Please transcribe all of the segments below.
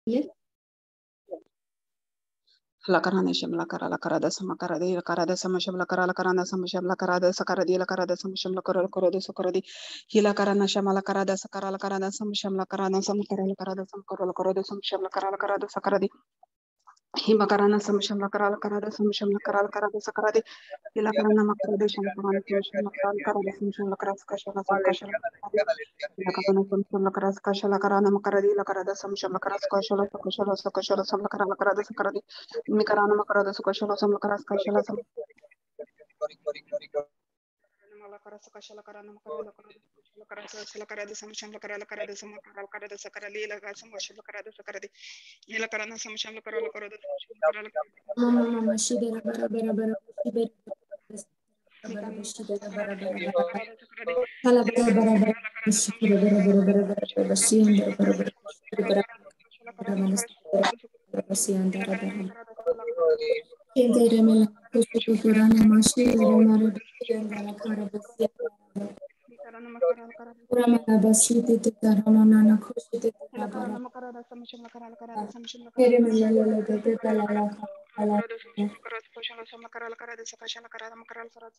Lakarana shamla kara lakarada samakaradi lakarada samashamla kara lakarana samashamla karada sakaradi lakarada samashamla kara korada sakaradi hilakarana shamala karada sakara lakarada samashamla karana samakara lakarada samakara lakarada samashamla kara lakarada sakaradi himakarana samashamla kara lakarada samashamla kara lakarada sakaradi hilakarana makarada shamla samashamla kara lakarada samashamla kara sakashala sakashala hilakarana samashamla kara sakashala karana makaradi lakarada samashamla kara sakashala sakashala sakashala samla kara lakarada sakaradi Mikarana makarada sukashala samla kara sakashala samla kara sakashala karana makarada kara sakashala karada samashamla kara lakarada samakara karada sakarali lakarada samashamla karada sakaradi hilakarana samashamla kara lakarada samashamla Mama shidera bara bara bara shidera bara bara shidera bara bara bara kala bara bara bara shidera bara bara bara bara shidera bara bara bara bara shidera Kendere mela kusutu kurana mashidera mara shidera kara basi Ramana basiti te karamana na kusiti te kabara Kere mela lele te kalala kala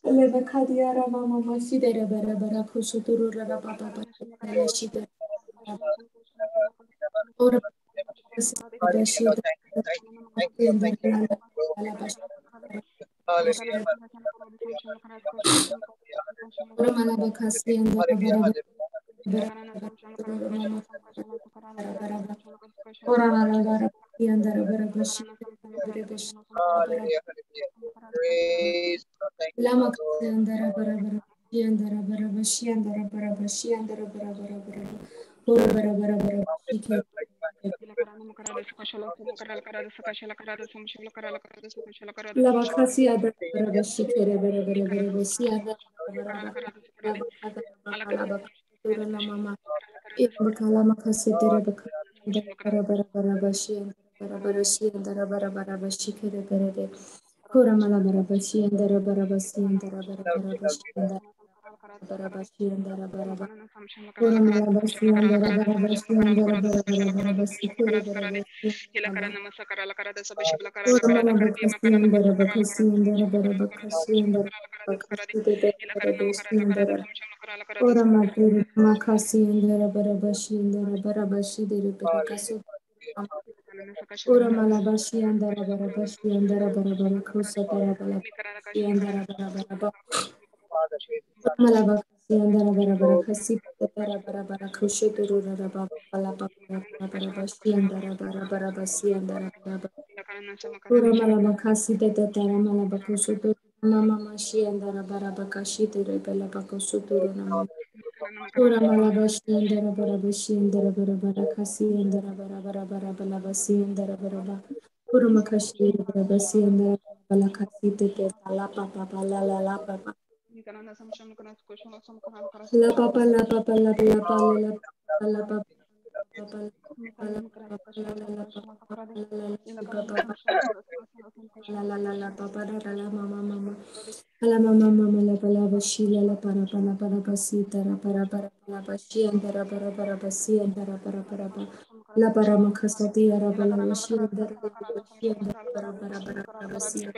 Lebe khadiara mama masidera bara bara khusuturu rara papa pala shidera Ora basida Ora mana bakasi andara bara Ora mana bara andara bara bashi Lama kasi andara bara bara andara bara bashi andara bara bashi andara bara bara bara Ora bara bara bara bashi Lama kasi andara bara bashi kere bara bara bara bashi andara bara bara mama Bakala makasi tere bakala bara bara bara bashi bara bara shi andara bara bara bashi kere bara de Kora mala bara bashi andara bara bashi andara bara bara bashi andara bara bashi andara bara bara Kora mala bashi andara bara bashi andara bara bara bara bashi kere bara bashi Kora mala bakasi andara bakasi andara bara bakasi andara bakasi tere bara bashi andara Ora materi makasi andara bara bashi andara bara bashi dere bara kaso Ora malabashi andara bara bashi andara bara bara kusa bara bara bashi andara bara bara bara malabakasi andara bara bara kasi bara bara bara kusho turu bara bara bara bara bara bashi andara bara bara bashi andara bara bara Ora malabakasi tete tara malabakusho turu mama mashi andara bara bakashi tere bela bakusho turu nama Ora malabashi andara bara bashi andara bara bara kasi andara bara bara bara bara bashi andara bara bara Ora makashi andara bashi andara bara kasi tete la papa la la la papa la papa la papa la la papa la papa la papa la papa la mama mama la mama mama la pala bashi la para basi tara para la bashi andara para basi andara para la para makasati ara bala bashi andara bashi andara para basi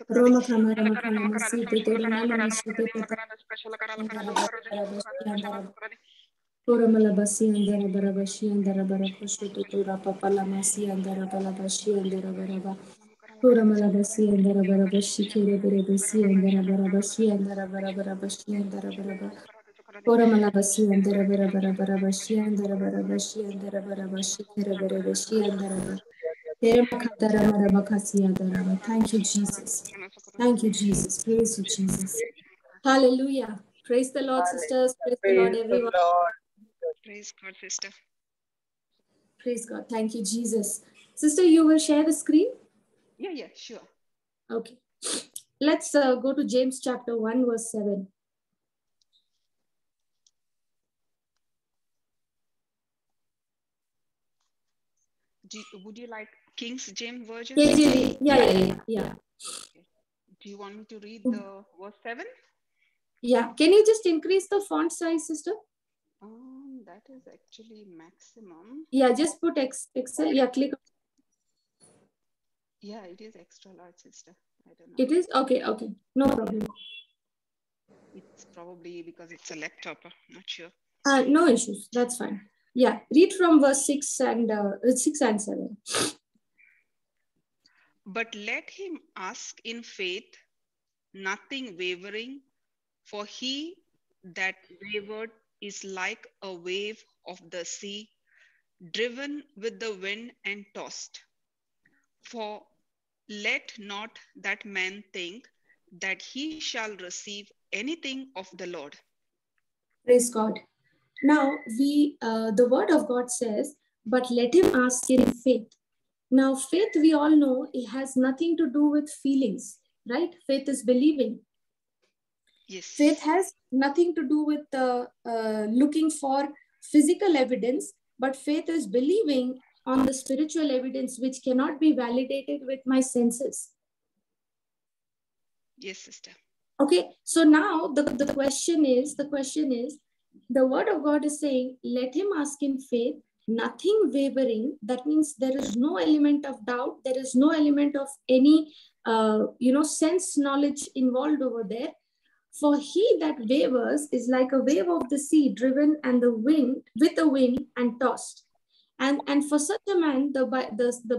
Roma kamara makala masi te nama masi te andara para basi andara Ora malabasi andara barabashi andara barakushu tutura papa lamasi andara balabashi andara baraba Ora malabasi andara barabashi kere berebesi andara barabashi andara barabashi andara baraba Ora malabasi andara barabashi andara barabashi andara barabashi kere berebeshi andara Tere makatara marabakasi andara Thank you Jesus. Thank you Jesus. Praise you Jesus. Hallelujah. Praise the Lord sisters. Praise the Lord everyone. Praise God, sister. Praise God. Thank you, Jesus. Sister, you will share the screen? Yeah, sure. Okay. Let's go to James chapter 1, verse 7. Would you like King James Version? Yeah. Okay. Do you want me to read the verse 7? Yeah. Can you just increase the font size, sister? That is actually maximum. Yeah, just put Excel. Yeah, click. Yeah, it is extra large, sister. I don't know. It is? Okay, okay. No problem. It's probably because it's a laptop. Not sure. No issues. That's fine. Yeah, read from verse 6 and 7. But let him ask in faith, nothing wavering, for he that wavered is like a wave of the sea, driven with the wind and tossed. For let not that man think that he shall receive anything of the Lord. Praise God. Now, the word of God says, but let him ask in faith. Now, faith, we all know, it has nothing to do with feelings, right? Faith is believing. Yes. Faith has nothing to do with looking for physical evidence, but faith is believing on the spiritual evidence which cannot be validated with my senses. Yes, sister. Okay, so now the question is, the word of God is saying, let him ask in faith, nothing wavering. That means there is no element of doubt. There is no element of any, sense knowledge involved over there. For he that wavers is like a wave of the sea driven and the wind with the wind and tossed. And for such a man, the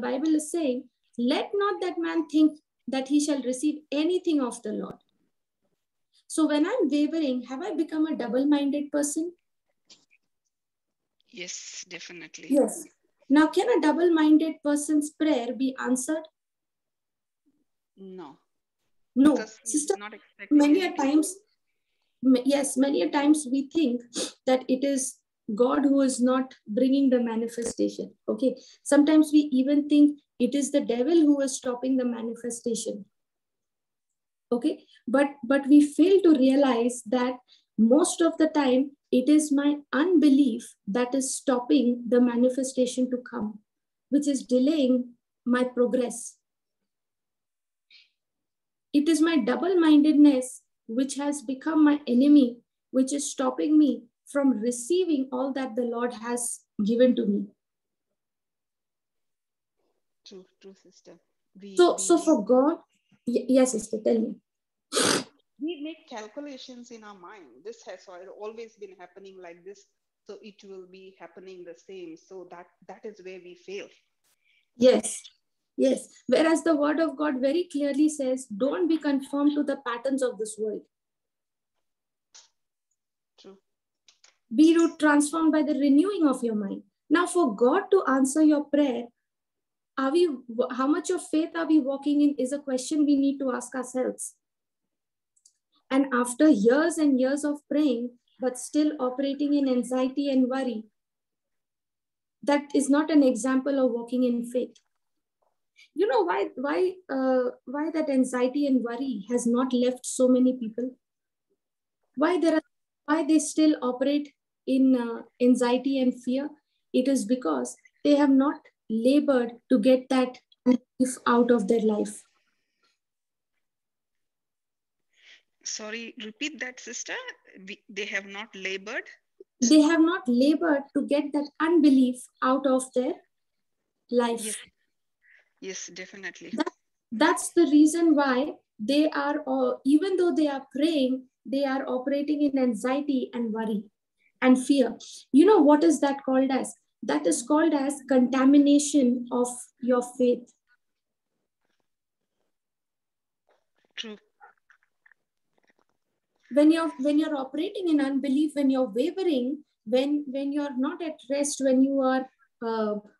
Bible is saying, let not that man think that he shall receive anything of the Lord. So when I'm wavering, have I become a double-minded person? Yes, definitely. Yes. Now, can a double-minded person's prayer be answered? No. No. Because Sister, not expecting many a anything. times, yes, many a times we think that it is God who is not bringing the manifestation. Okay. Sometimes we even think it is the devil who is stopping the manifestation. Okay, but we fail to realize that most of the time it is my unbelief that is stopping the manifestation to come, which is delaying my progress. It is my double-mindedness which has become my enemy, which is stopping me from receiving all that the Lord has given to me. True, sister. So for God, yes, sister, tell me. We make calculations in our mind. This has always been happening like this, so it will be happening the same. So that is where we fail. Yes. Yes. Whereas the word of God very clearly says, don't be conformed to the patterns of this world. True. Be transformed by the renewing of your mind. Now, for God to answer your prayer, how much of faith are we walking in is a question we need to ask ourselves. And after years and years of praying, but still operating in anxiety and worry, that is not an example of walking in faith. You know why that anxiety and worry has not left so many people? Why they still operate in anxiety and fear? It is because they have not labored to get that life out of their life. Sorry, repeat that, sister. They have not labored. They have not labored to get that unbelief out of their life. Yes, definitely. That's the reason why they are, even though they are praying, they are operating in anxiety and worry and fear. You know what is that called as? That is called as contamination of your faith. True. When you're operating in unbelief, when you're wavering, when you're not at rest, when you are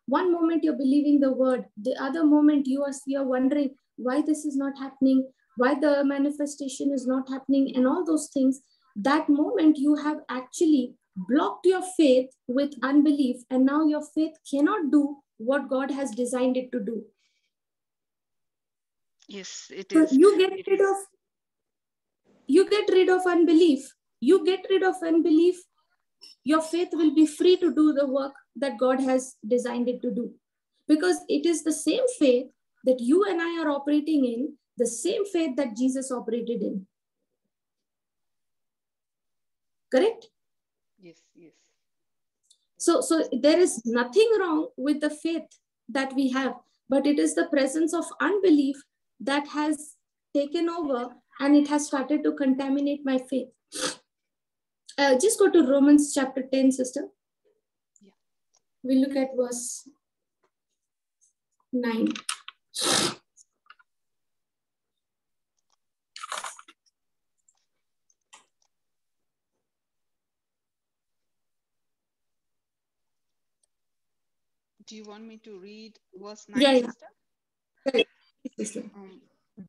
one moment you're believing the word, the other moment you're wondering why this is not happening, why the manifestation is not happening, and all those things. That moment you have actually blocked your faith with unbelief, and now your faith cannot do what God has designed it to do. Yes, it so is. You get rid of unbelief. Your faith will be free to do the work that God has designed it to do. Because it is the same faith that you and I are operating in, the same faith that Jesus operated in. Correct? Yes. So there is nothing wrong with the faith that we have, but it is the presence of unbelief that has taken over and it has started to contaminate my faith. Just go to Romans chapter 10, sister. Yeah. We look at verse 9. Do you want me to read verse 9, Yeah. sister?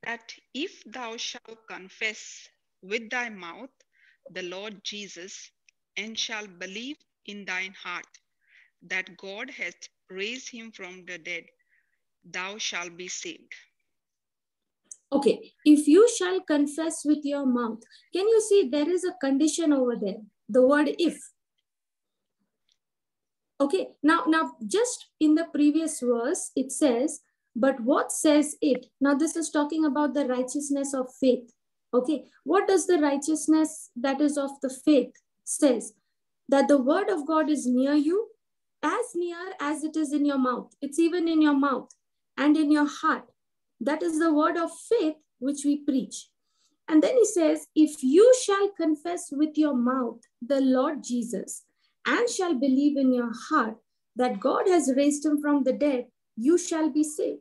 That if thou shalt confess with thy mouth the Lord Jesus, and shalt believe in thine heart that God hath raised him from the dead, thou shalt be saved. Okay, if you shall confess with your mouth, can you see there is a condition over there? The word if. Okay, now just in the previous verse, it says, but what says it? Now this is talking about the righteousness of faith. Okay, what does the righteousness that is of the faith says? That the word of God is near you, as near as it is in your mouth. It's even in your mouth and in your heart. That is the word of faith which we preach. And then he says, if you shall confess with your mouth the Lord Jesus, and shall believe in your heart that God has raised him from the dead, you shall be saved.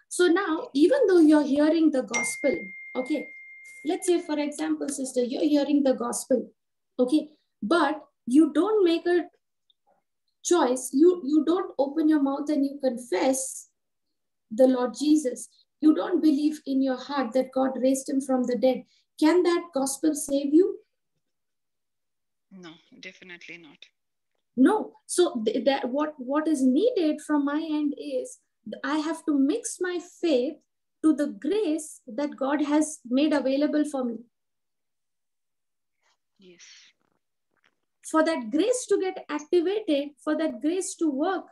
So now, even though you're hearing the gospel, okay, let's say, for example, sister, you're hearing the gospel, okay, but you don't make a choice, you don't open your mouth and you confess the Lord Jesus. You don't believe in your heart that God raised him from the dead. Can that gospel save you? No, definitely not. No. So what is needed from my end is I have to mix my faith to the grace that God has made available for me. Yes. For that grace to get activated, for that grace to work,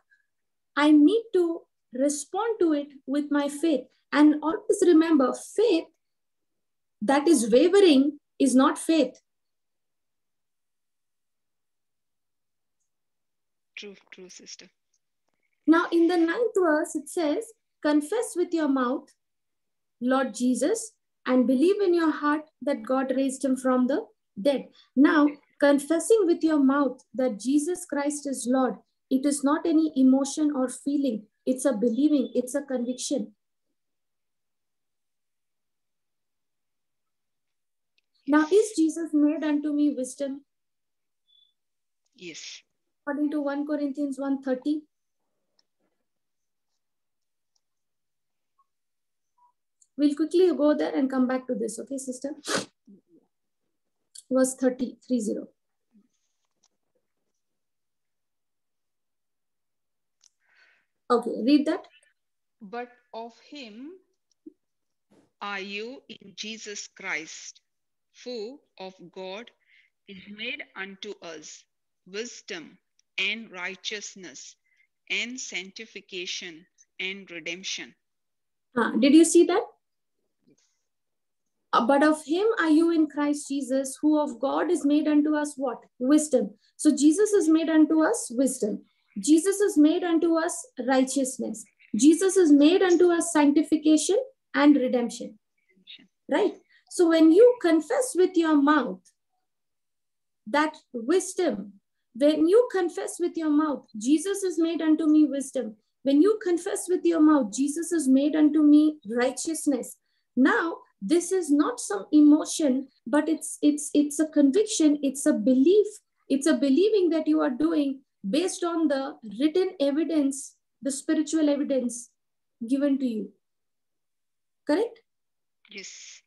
I need to respond to it with my faith. And always remember, faith that is wavering is not faith. True, sister. Now, in the 9th verse, it says, confess with your mouth, Lord Jesus, and believe in your heart that God raised him from the dead. Now, confessing with your mouth that Jesus Christ is Lord, it is not any emotion or feeling. It's a believing, it's a conviction. Now, is Jesus made unto me wisdom? Yes. According to 1 Corinthians 1:30. We'll quickly go there and come back to this, okay, sister? Verse 30. Okay, read that. But of him are you in Jesus Christ, who of God is made unto us wisdom and righteousness and sanctification and redemption. Did you see that? But of him are you in Christ Jesus, who of God is made unto us what? Wisdom. So Jesus is made unto us wisdom. Jesus is made unto us righteousness. Jesus is made unto us sanctification and redemption. Right? So when you confess with your mouth that wisdom, when you confess with your mouth, Jesus is made unto me wisdom. When you confess with your mouth, Jesus is made unto me righteousness. Now, this is not some emotion, but it's a conviction, it's a belief, it's a believing that you are doing based on the written evidence, the spiritual evidence given to you. Correct? Yes.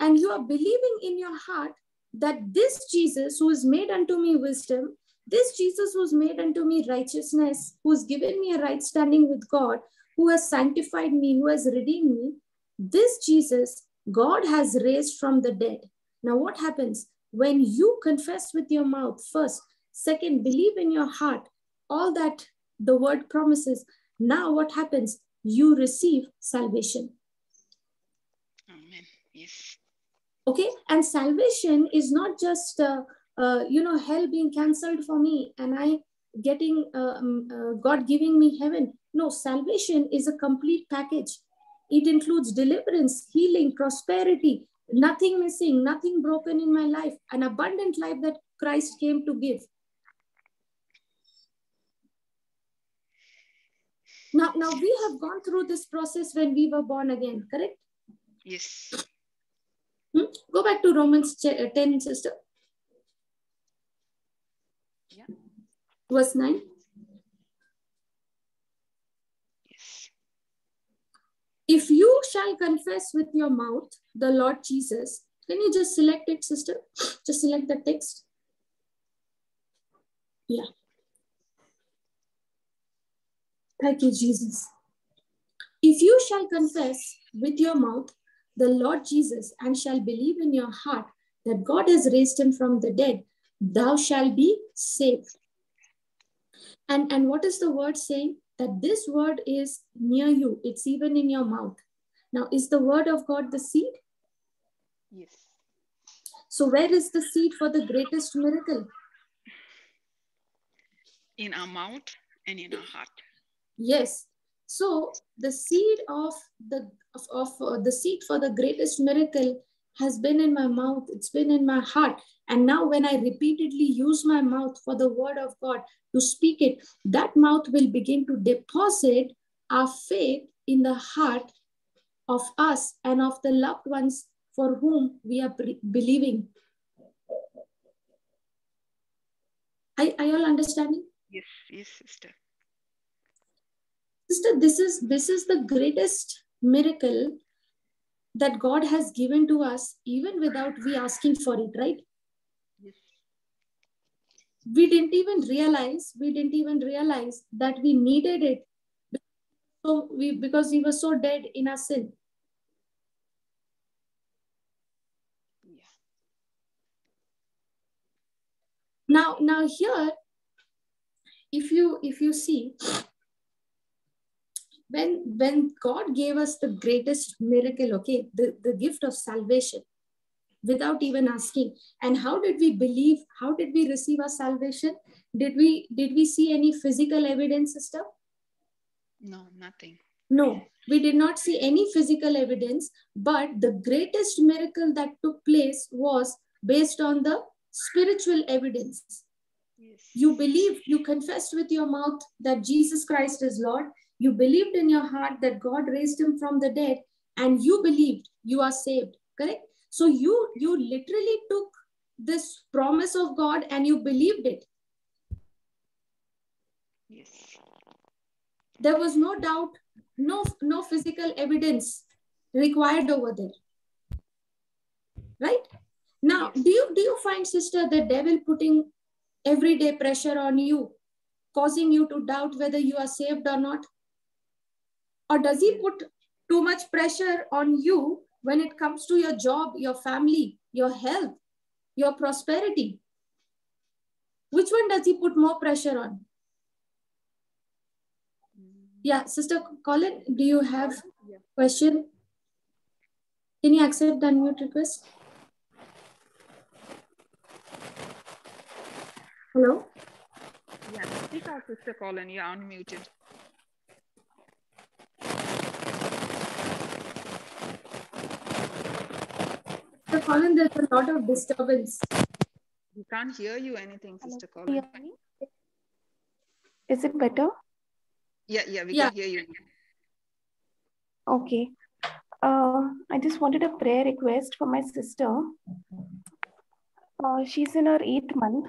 And you are believing in your heart that this Jesus who is made unto me wisdom, this Jesus who is made unto me righteousness, who has given me a right standing with God, who has sanctified me, who has redeemed me, this Jesus, God has raised from the dead. Now what happens? When you confess with your mouth first, second, believe in your heart, all that the word promises, now what happens? You receive salvation. Amen. Yes. Okay, and salvation is not just hell being cancelled for me and I getting God giving me heaven. No, salvation is a complete package. It includes deliverance, healing, prosperity, nothing missing, nothing broken in my life, an abundant life that Christ came to give. Now we have gone through this process when we were born again, correct? Yes. Go back to Romans 10, sister. Yeah. Verse 9. Yes. If you shall confess with your mouth the Lord Jesus, can you just select it, sister? Just select the text. Yeah. Thank you, Jesus. If you shall confess with your mouth the Lord Jesus and shall believe in your heart that God has raised him from the dead, thou shalt be saved. And what is the word saying? That this word is near you. It's even in your mouth. Now, is the word of God the seed? Yes. So where is the seed for the greatest miracle? In our mouth and in our heart. Yes. So the seed of the seed for the greatest miracle has been in my mouth. It's been in my heart. And now when I repeatedly use my mouth for the word of God to speak it, that mouth will begin to deposit our faith in the heart of us and of the loved ones for whom we are believing. Are you all understanding? Yes, yes, sister. Sister, this is the greatest miracle that God has given to us, even without we asking for it, right? Yes. We didn't even realize that we needed it. So because we were so dead in our sin. Yeah. Now here, if you see, when God gave us the greatest miracle, okay, the gift of salvation, without even asking. And how did we believe? How did we receive our salvation? Did we see any physical evidence, sister? No, nothing. No, we did not see any physical evidence, but the greatest miracle that took place was based on the spiritual evidence. Yes. You believed, you confessed with your mouth that Jesus Christ is Lord. You believed in your heart that God raised him from the dead, and you believed you are saved, correct? So you literally took this promise of God and you believed it. Yes. There was no doubt, no physical evidence required over there. Right? Now, Yes. do you find, sister, the devil putting everyday pressure on you, causing you to doubt whether you are saved or not? Or does he put too much pressure on you when it comes to your job, your family, your health, your prosperity? Which one does he put more pressure on? Yeah, Sister Colin, do you have a question? Can you accept the unmute request? Hello? Yeah, speak out, Sister Colin. You're unmuted. Sister Colin, there's a lot of disturbance. We can't hear you anything, Sister Hello. Colin. Is it better? Yeah, we can hear you. Okay. I just wanted a prayer request for my sister. She's in her 8th month,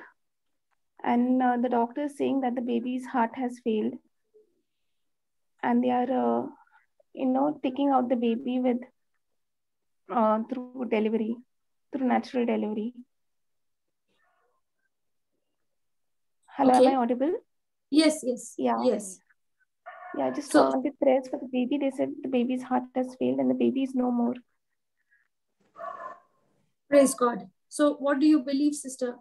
and the doctor is saying that the baby's heart has failed, and they are, taking out the baby with through natural delivery. Hello, Okay. am I audible? Yes. Yeah. Yes. Yeah, I just wanted prayers for the baby. They said the baby's heart has failed and the baby is no more. Praise God. So what do you believe, sister?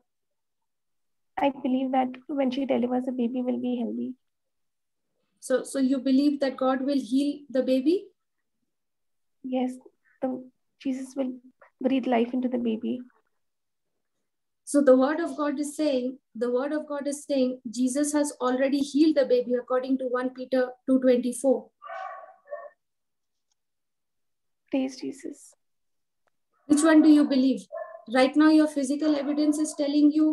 I believe that when she delivers, the baby will be healthy. So you believe that God will heal the baby? Yes, Jesus will breathe life into the baby. So the word of God is saying, Jesus has already healed the baby according to 1 Peter 2:24. Praise Jesus. Which one do you believe? Right now, your physical evidence is telling you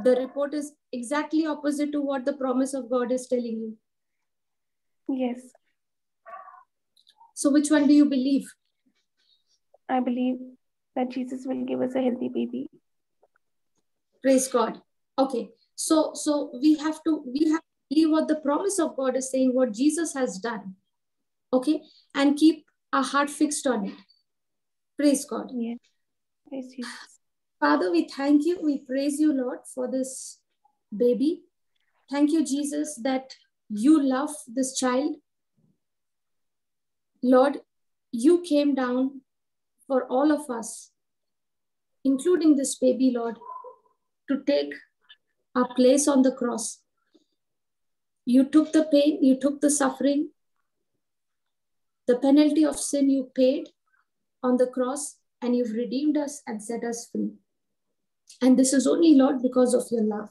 the report is exactly opposite to what the promise of God is telling you. Yes, So which one do you believe? I believe that Jesus will give us a healthy baby. Praise God. Okay. So we have to believe what the promise of God is saying, what Jesus has done. Okay. And keep our heart fixed on it. Praise God. Yes, praise Jesus. Father, we thank you. We praise you, Lord, for this baby. Thank you, Jesus, that you love this child. Lord, you came down for all of us, including this baby, Lord, to take our place on the cross. You took the pain, you took the suffering, the penalty of sin you paid on the cross, and you've redeemed us and set us free. And this is only, Lord, because of your love.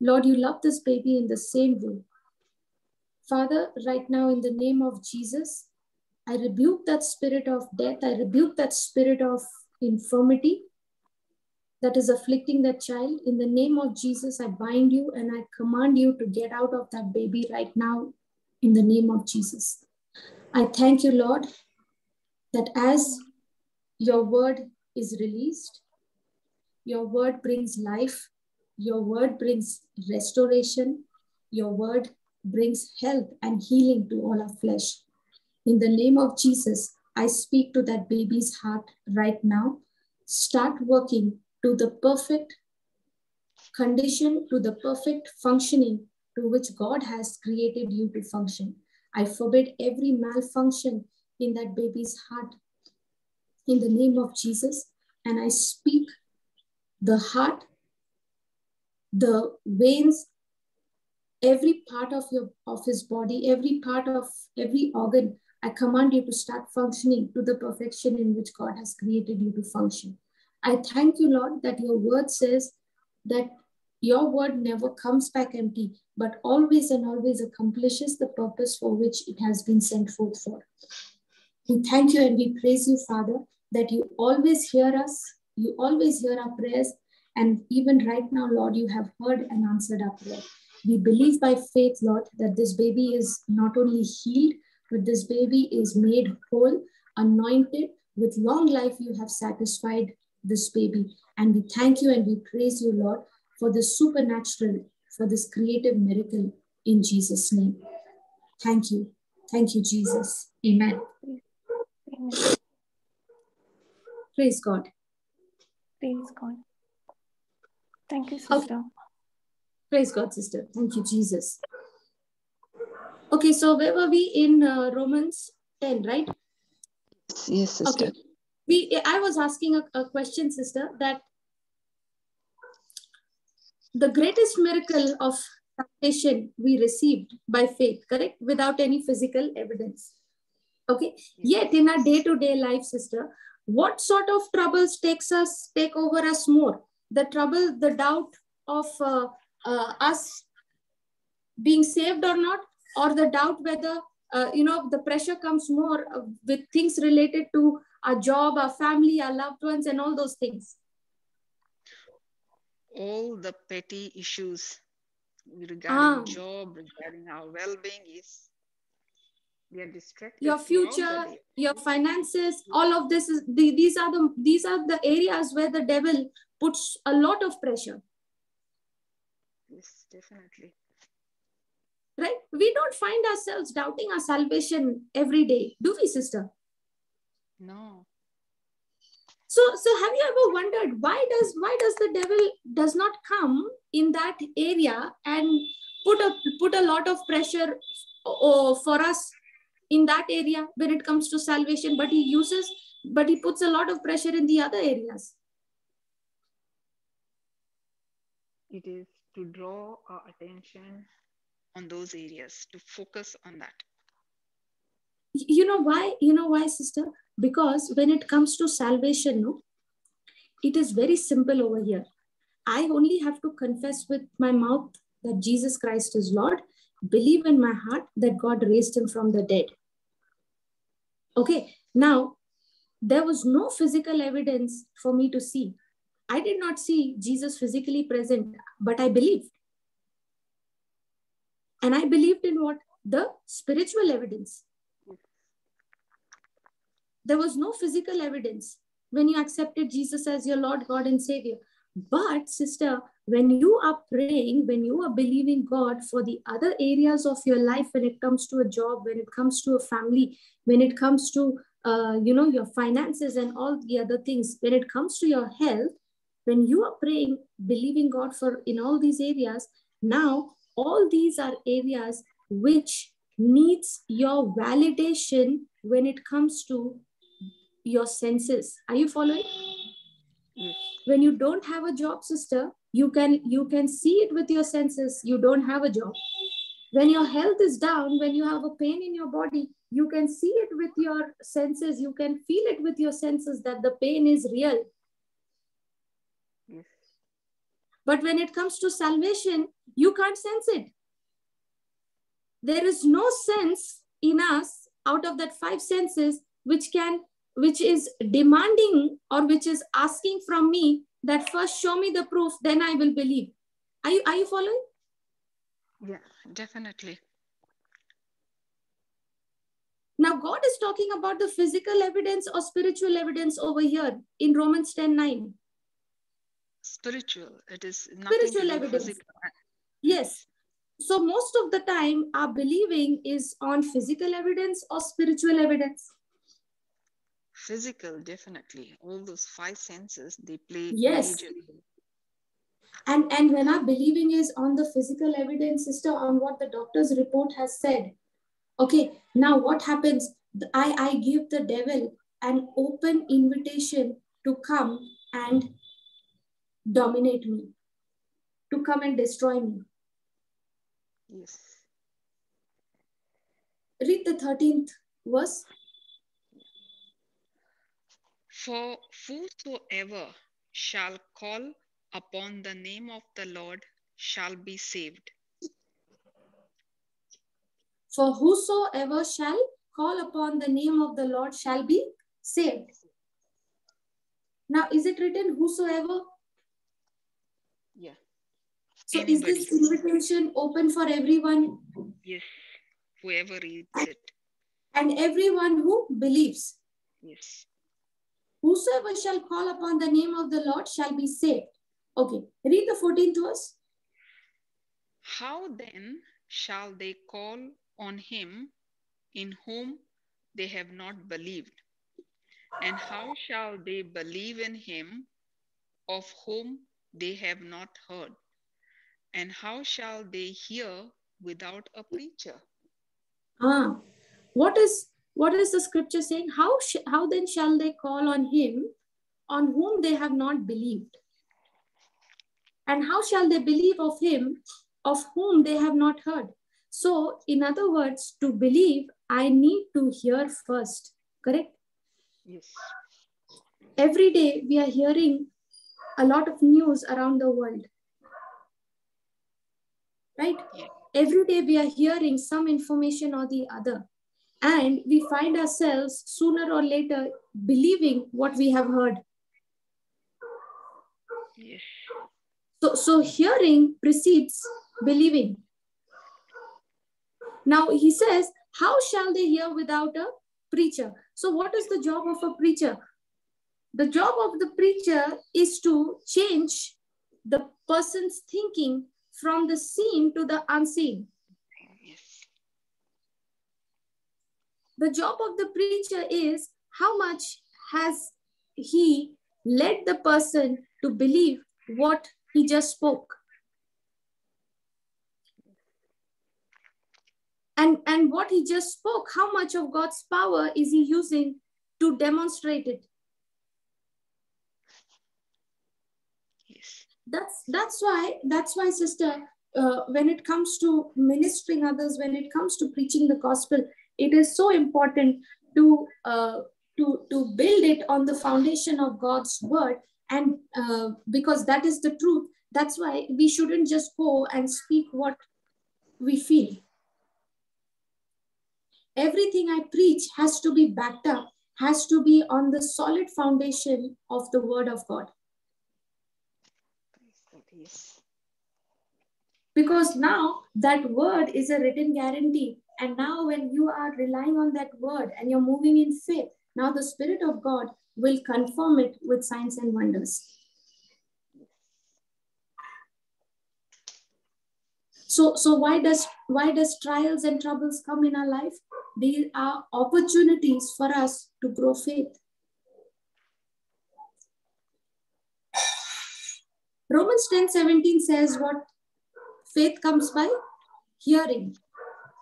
Lord, you love this baby in the same way. Father, right now, in the name of Jesus, I rebuke that spirit of death. I rebuke that spirit of infirmity that is afflicting that child. In the name of Jesus, I bind you and I command you to get out of that baby right now in the name of Jesus. I thank you, Lord, that as your word is released, your word brings life, your word brings restoration, your word brings health and healing to all our flesh. In the name of Jesus, I speak to that baby's heart right now. Start working to the perfect condition, to the perfect functioning to which God has created you to function. I forbid every malfunction in that baby's heart in the name of Jesus. And I speak the heart, the veins, every part of his body, every part of every organ, I command you to start functioning to the perfection in which God has created you to function. I thank you, Lord, that your word says that your word never comes back empty, but always and always accomplishes the purpose for which it has been sent forth for. We thank you and we praise you, Father, that you always hear us, you always hear our prayers, and even right now, Lord, you have heard and answered our prayer. We believe by faith, Lord, that this baby is not only healed, but this baby is made whole, anointed. With long life, you have satisfied this baby. And we thank you and we praise you, Lord, for this supernatural, for this creative miracle in Jesus' name. Thank you. Thank you, Jesus. Amen. Amen. Praise God. Praise God. Thank you, sister. Okay. Praise God, sister. Thank you, Jesus. Okay, so where were we in Romans 10, right? Yes, sister. Okay. I was asking a question, sister, that the greatest miracle of salvation we received by faith, correct? Without any physical evidence. Okay. Yet in our day-to-day life, sister, what sort of troubles take over us more? The trouble, the doubt of us being saved or not, or the doubt whether the pressure comes more with things related to our job, our family, our loved ones, and all those things. All the petty issues regarding job, regarding our well-being is we are distracted. Your future, your finances, all of this is these are the areas where the devil puts a lot of pressure. Yes, definitely. Right? We don't find ourselves doubting our salvation every day, do we, sister? No. So have you ever wondered why does the devil does not come in that area and put a lot of pressure for us in that area when it comes to salvation, but he puts a lot of pressure in the other areas? It is to draw our attention on those areas, to focus on that. You know why, sister? Because when it comes to salvation, no, it is very simple over here. I only have to confess with my mouth that Jesus Christ is Lord, believe in my heart that God raised him from the dead. Okay, now there was no physical evidence for me to see. I did not see Jesus physically present, but I believed. And I believed in what? The spiritual evidence. There was no physical evidence when you accepted Jesus as your Lord, God, and Savior. But, sister, when you are praying, when you are believing God for the other areas of your life, when it comes to a job, when it comes to a family, when it comes to your finances and all the other things, when it comes to your health, when you are praying, believing God for in all these areas, now all these are areas which needs your validation when it comes to your senses. Are you following? Yes. When you don't have a job, sister, you can see it with your senses. You don't have a job. When your health is down, when you have a pain in your body, you can see it with your senses. You can feel it with your senses that the pain is real. Yes. But when it comes to salvation, you can't sense it. There is no sense in us out of that 5 senses which is demanding or which is asking from me that first show me the proof, then I will believe. Are you following? Yeah, definitely. Now, God is talking about the physical evidence or spiritual evidence over here in Romans 10:9. Spiritual. It is nothing Spiritual to do evidence. physical. Yes. So most of the time, our believing is on physical evidence or spiritual evidence. Physical, definitely. All those 5 senses, they play Yes. major role. And when our believing is on the physical evidence, sister, on what the doctor's report has said, okay, now what happens? I give the devil an open invitation to come and dominate me, to come and destroy me. Yes. Read the 13th verse. For whosoever shall call upon the name of the Lord shall be saved. For whosoever shall call upon the name of the Lord shall be saved. Now, is it written whosoever? Yeah. So Anybody. is this invitation open for everyone? Yes. Whoever reads it. And everyone who believes. Yes. Whosoever shall call upon the name of the Lord shall be saved. Okay, read the 14th verse. How then shall they call on him in whom they have not believed? And how shall they believe in him of whom they have not heard? And how shall they hear without a preacher? What is the scripture saying? How then shall they call on him on whom they have not believed? And how shall they believe of him of whom they have not heard? So, in other words, to believe, I need to hear first. Correct? Yes. Every day we are hearing a lot of news around the world. Right? Yeah. Every day we are hearing some information or the other. And we find ourselves sooner or later believing what we have heard. Yes. So hearing precedes believing. Now he says, how shall they hear without a preacher? So what is the job of a preacher? The job of the preacher is to change the person's thinking from the seen to the unseen. Yes. The job of the preacher is how much has he led the person to believe what he just spoke. And what he just spoke, how much of God's power is he using to demonstrate it? Yes. That's why, sister, when it comes to ministering others, when it comes to preaching the gospel, it is so important to build it on the foundation of God's word, and because that is the truth. That's why we shouldn't just go and speak what we feel. Everything I preach has to be backed up, has to be on the solid foundation of the word of God. Yes. Because now that word is a written guarantee. And now when you are relying on that word and you're moving in faith, now the Spirit of God will confirm it with signs and wonders. So why does trials and troubles come in our life? These are opportunities for us to grow faith. Romans 10:17 says what? Faith comes by hearing,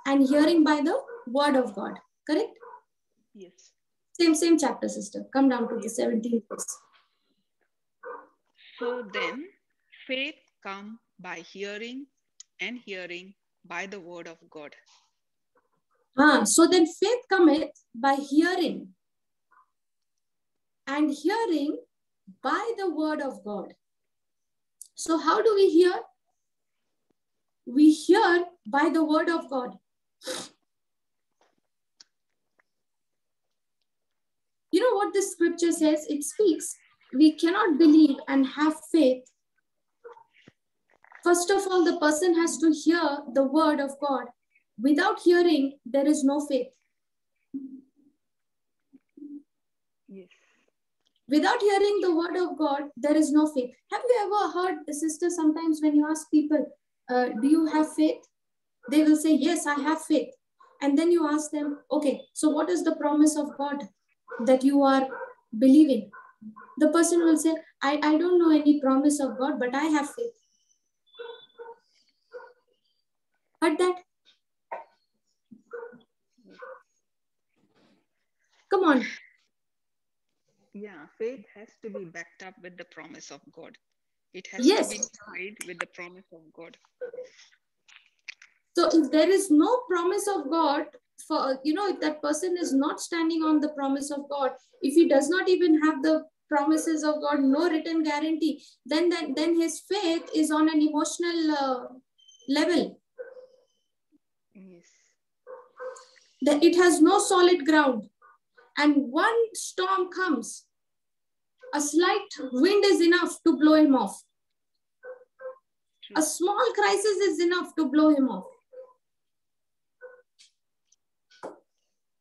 and hearing by the word of God. Correct? Yes. Same chapter, sister. Come down to the 17th verse. So then, faith comes by hearing, and hearing by the word of God. So then faith cometh by hearing, and hearing by the word of God. So how do we hear? We hear by the word of God. You know what this scripture says? It speaks, we cannot believe and have faith. First of all, the person has to hear the word of God. Without hearing, there is no faith. Yes. Without hearing the word of God, there is no faith. Have you ever heard, sister, sometimes when you ask people, do you have faith? They will say, yes, I have faith. And then you ask them, okay, so what is the promise of God that you are believing? The person will say, I don't know any promise of God, but I have faith. Heard that? Come on. Yeah, faith has to be backed up with the promise of God. It has Yes. to be tied with the promise of God. So if there is no promise of God, if that person is not standing on the promise of God, if he does not even have the promises of God, no written guarantee, then his faith is on an emotional level. Yes. That it has no solid ground. And one storm comes, a slight wind is enough to blow him off. A small crisis is enough to blow him off.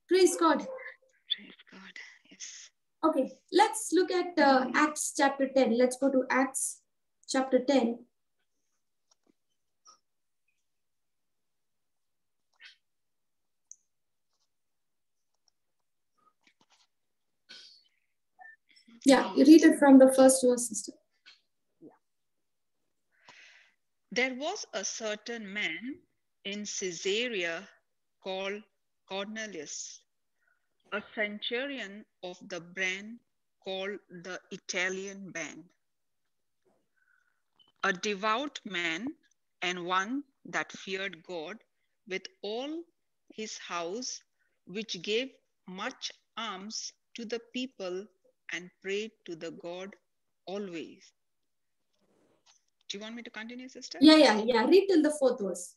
Praise God. Praise God. Yes. Okay, let's look at Acts chapter 10. Let's go to Acts chapter 10. Yeah, you read it from the first verse, sister. Yeah. There was a certain man in Caesarea called Cornelius, a centurion of the band called the Italian band, a devout man and one that feared God with all his house, which gave much alms to the people and prayed to the God always. Do you want me to continue, sister? Yeah. Read till the fourth verse.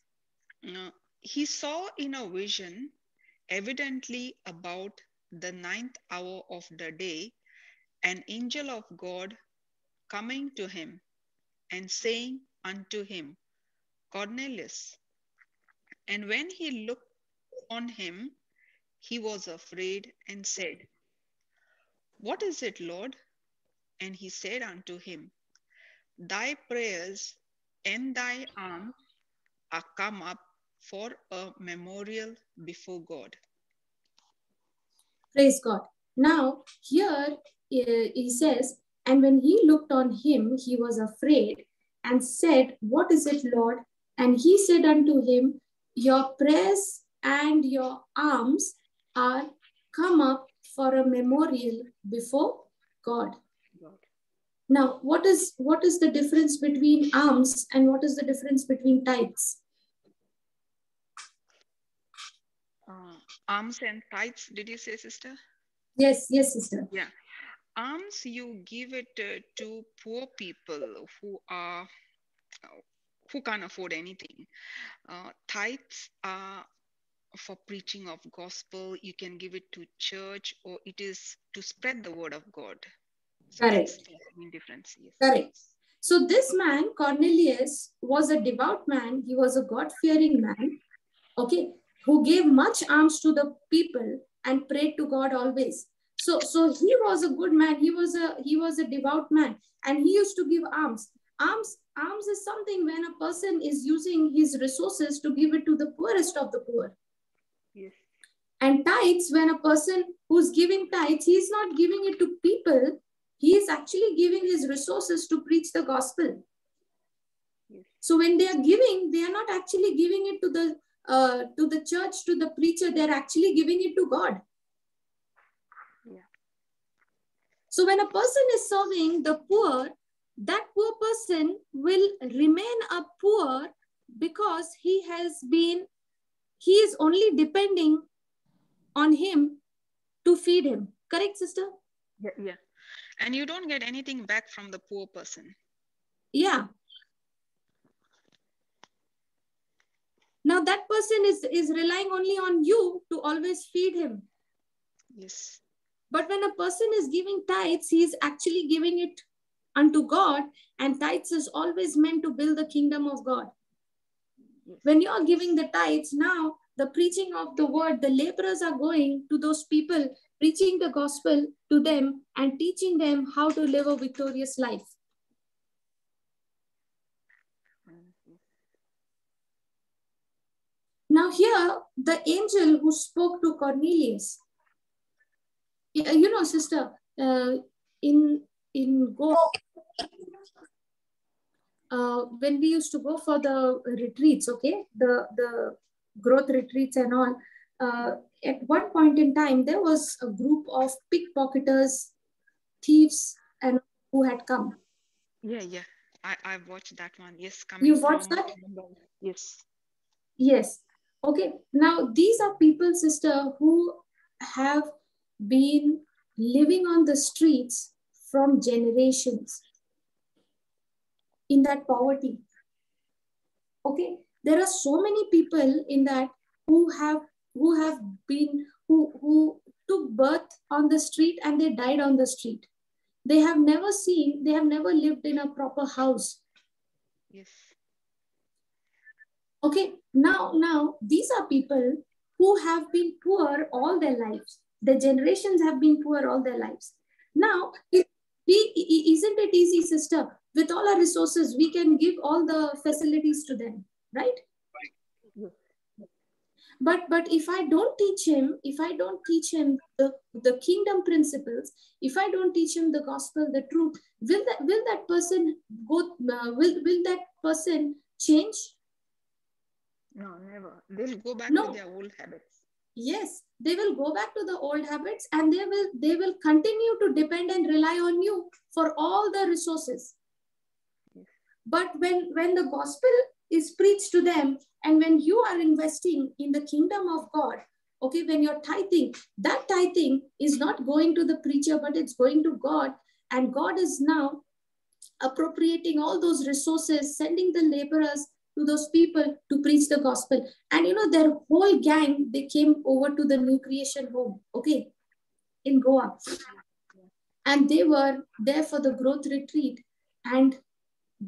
He saw in a vision, evidently about the 9th hour of the day, an angel of God coming to him and saying unto him, Cornelius. And when he looked on him, he was afraid and said, What is it, Lord? And he said unto him, Thy prayers and thy alms are come up for a memorial before God. Praise God. Now, here he says, and when he looked on him, he was afraid and said, What is it, Lord? And he said unto him, Your prayers and your alms are come up for a memorial before God. Now, what is the difference between alms and what is the difference between tithes? Alms and tithes, did you say, sister? Yes, sister. Yeah. Alms, you give it to poor people who are who can't afford anything. Tithes are for preaching of gospel. You can give it to church, or it is to spread the word of God. So that's the main difference. Yes. Correct. So this man, Cornelius, was a devout man. He was a God-fearing man, okay, who gave much alms to the people and prayed to God always. So he was a good man. He was a devout man, and he used to give alms. Alms is something when a person is using his resources to give it to the poorest of the poor. Yes. And tithes, when a person who's giving tithes, he's not giving it to people. He is actually giving his resources to preach the gospel. Yes. So when they are giving, they are not actually giving it to the church, to the preacher. They're actually giving it to God. Yeah. So when a person is serving the poor, that poor person will remain a poor because he is only depending on him to feed him. Correct, sister? Yeah. Yeah. And you don't get anything back from the poor person. Yeah. Now that person is relying only on you to always feed him. Yes. But when a person is giving tithes, he is actually giving it unto God, and tithes is always meant to build the kingdom of God. Yes. When you are giving the tithes, now the preaching of the word, the laborers are going to those people, preaching the gospel to them and teaching them how to live a victorious life. Now here, the angel who spoke to Cornelius, you know, sister, in Goa, when we used to go for the retreats, okay, the growth retreats and all, at one point in time, there was a group of pickpocketers, thieves, and who had come. Yeah, yeah. I've watched that one. Yes, coming. You watched that? Yes. Yes. Okay. Now, these are people, sister, who have been living on the streets from generations in that poverty. Okay. There are so many people in that who took birth on the street and they died on the street. They have never lived in a proper house. Yes. Okay, now these are people who have been poor all their lives. The generations have been poor all their lives. Now, isn't it easy, sister? With all our resources, we can give all the facilities to them, right? Yes. But if I don't teach him the kingdom principles, if I don't teach him the gospel, the truth, will that person will that person change? No, never. They'll go back No. to their old habits. Yes, they will go back to the old habits, and they will continue to depend and rely on you for all the resources. Yes. But when the gospel is preached to them, and when you are investing in the kingdom of God, okay, when you're tithing, that tithing is not going to the preacher, but it's going to God, and God is now appropriating all those resources, sending the laborers to those people to preach the gospel. And you know, their whole gang, they came over to the New Creation home, okay, in Goa. And they were there for the growth retreat. And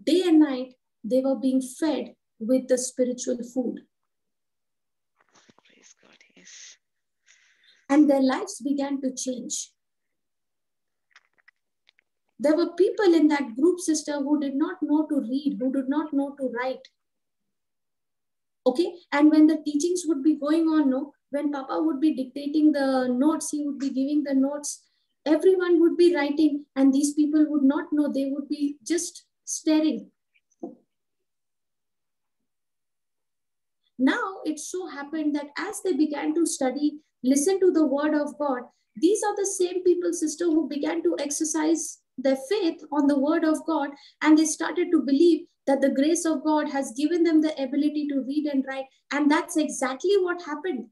day and night, they were being fed with the spiritual food. Praise God, yes. And their lives began to change. There were people in that group, sister, who did not know to read, who did not know to write. Okay, and when the teachings would be going on, no, when Papa would be dictating the notes, he would be giving the notes, everyone would be writing, and these people would not know, they would be just staring. Now, it so happened that as they began to study, listen to the word of God, these are the same people, sister, who began to exercise their faith on the word of God, and they started to believe that the grace of God has given them the ability to read and write. And that's exactly what happened.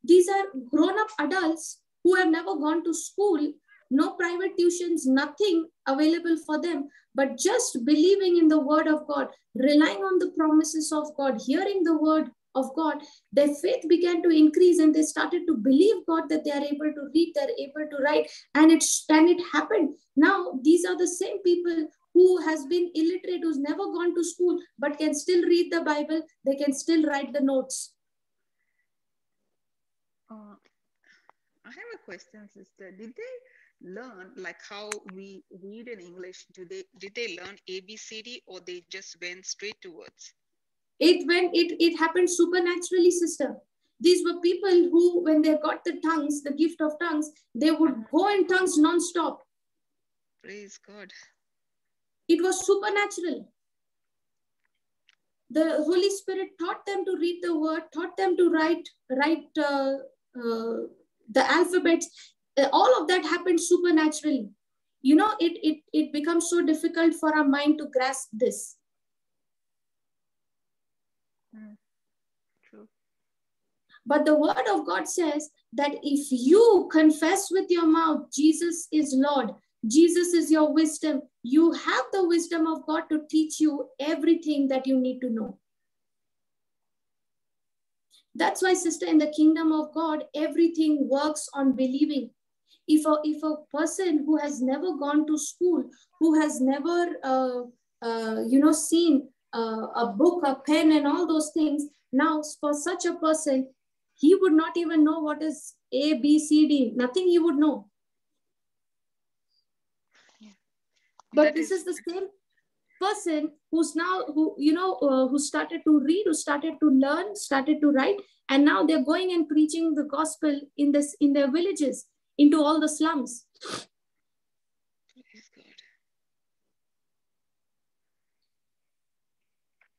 These are grown-up adults who have never gone to school, no private tuitions, nothing available for them. but just believing in the word of God, relying on the promises of God, hearing the word of God, their faith began to increase and they started to believe God that they are able to read, they're able to write, and it happened. Now, these are the same people who has been illiterate, who's never gone to school, but can still read the Bible, they can still write the notes. I have a question, sister. Did they learn like how we read in English? Did they learn ABCD or they just went straight to words? It happened supernaturally, sister. These were people who, when they got the tongues, the gift of tongues, they would go in tongues non-stop. Praise God. It was supernatural. The Holy Spirit taught them to read the word, taught them to write the alphabets. All of that happened supernaturally. You know, it becomes so difficult for our mind to grasp this. True. But the word of God says that if you confess with your mouth, Jesus is Lord, Jesus is your wisdom, you have the wisdom of God to teach you everything that you need to know. That's why, sister, in the kingdom of God, everything works on believing. If a person who has never gone to school, who has never seen a book, a pen, and all those things, now for such a person, he would not even know what is A, B, C, D. Nothing he would know. Yeah. But this is the same person who's now, who started to read, who started to learn, started to write, and now they're going and preaching the gospel in their villages, into all the slums. Praise God.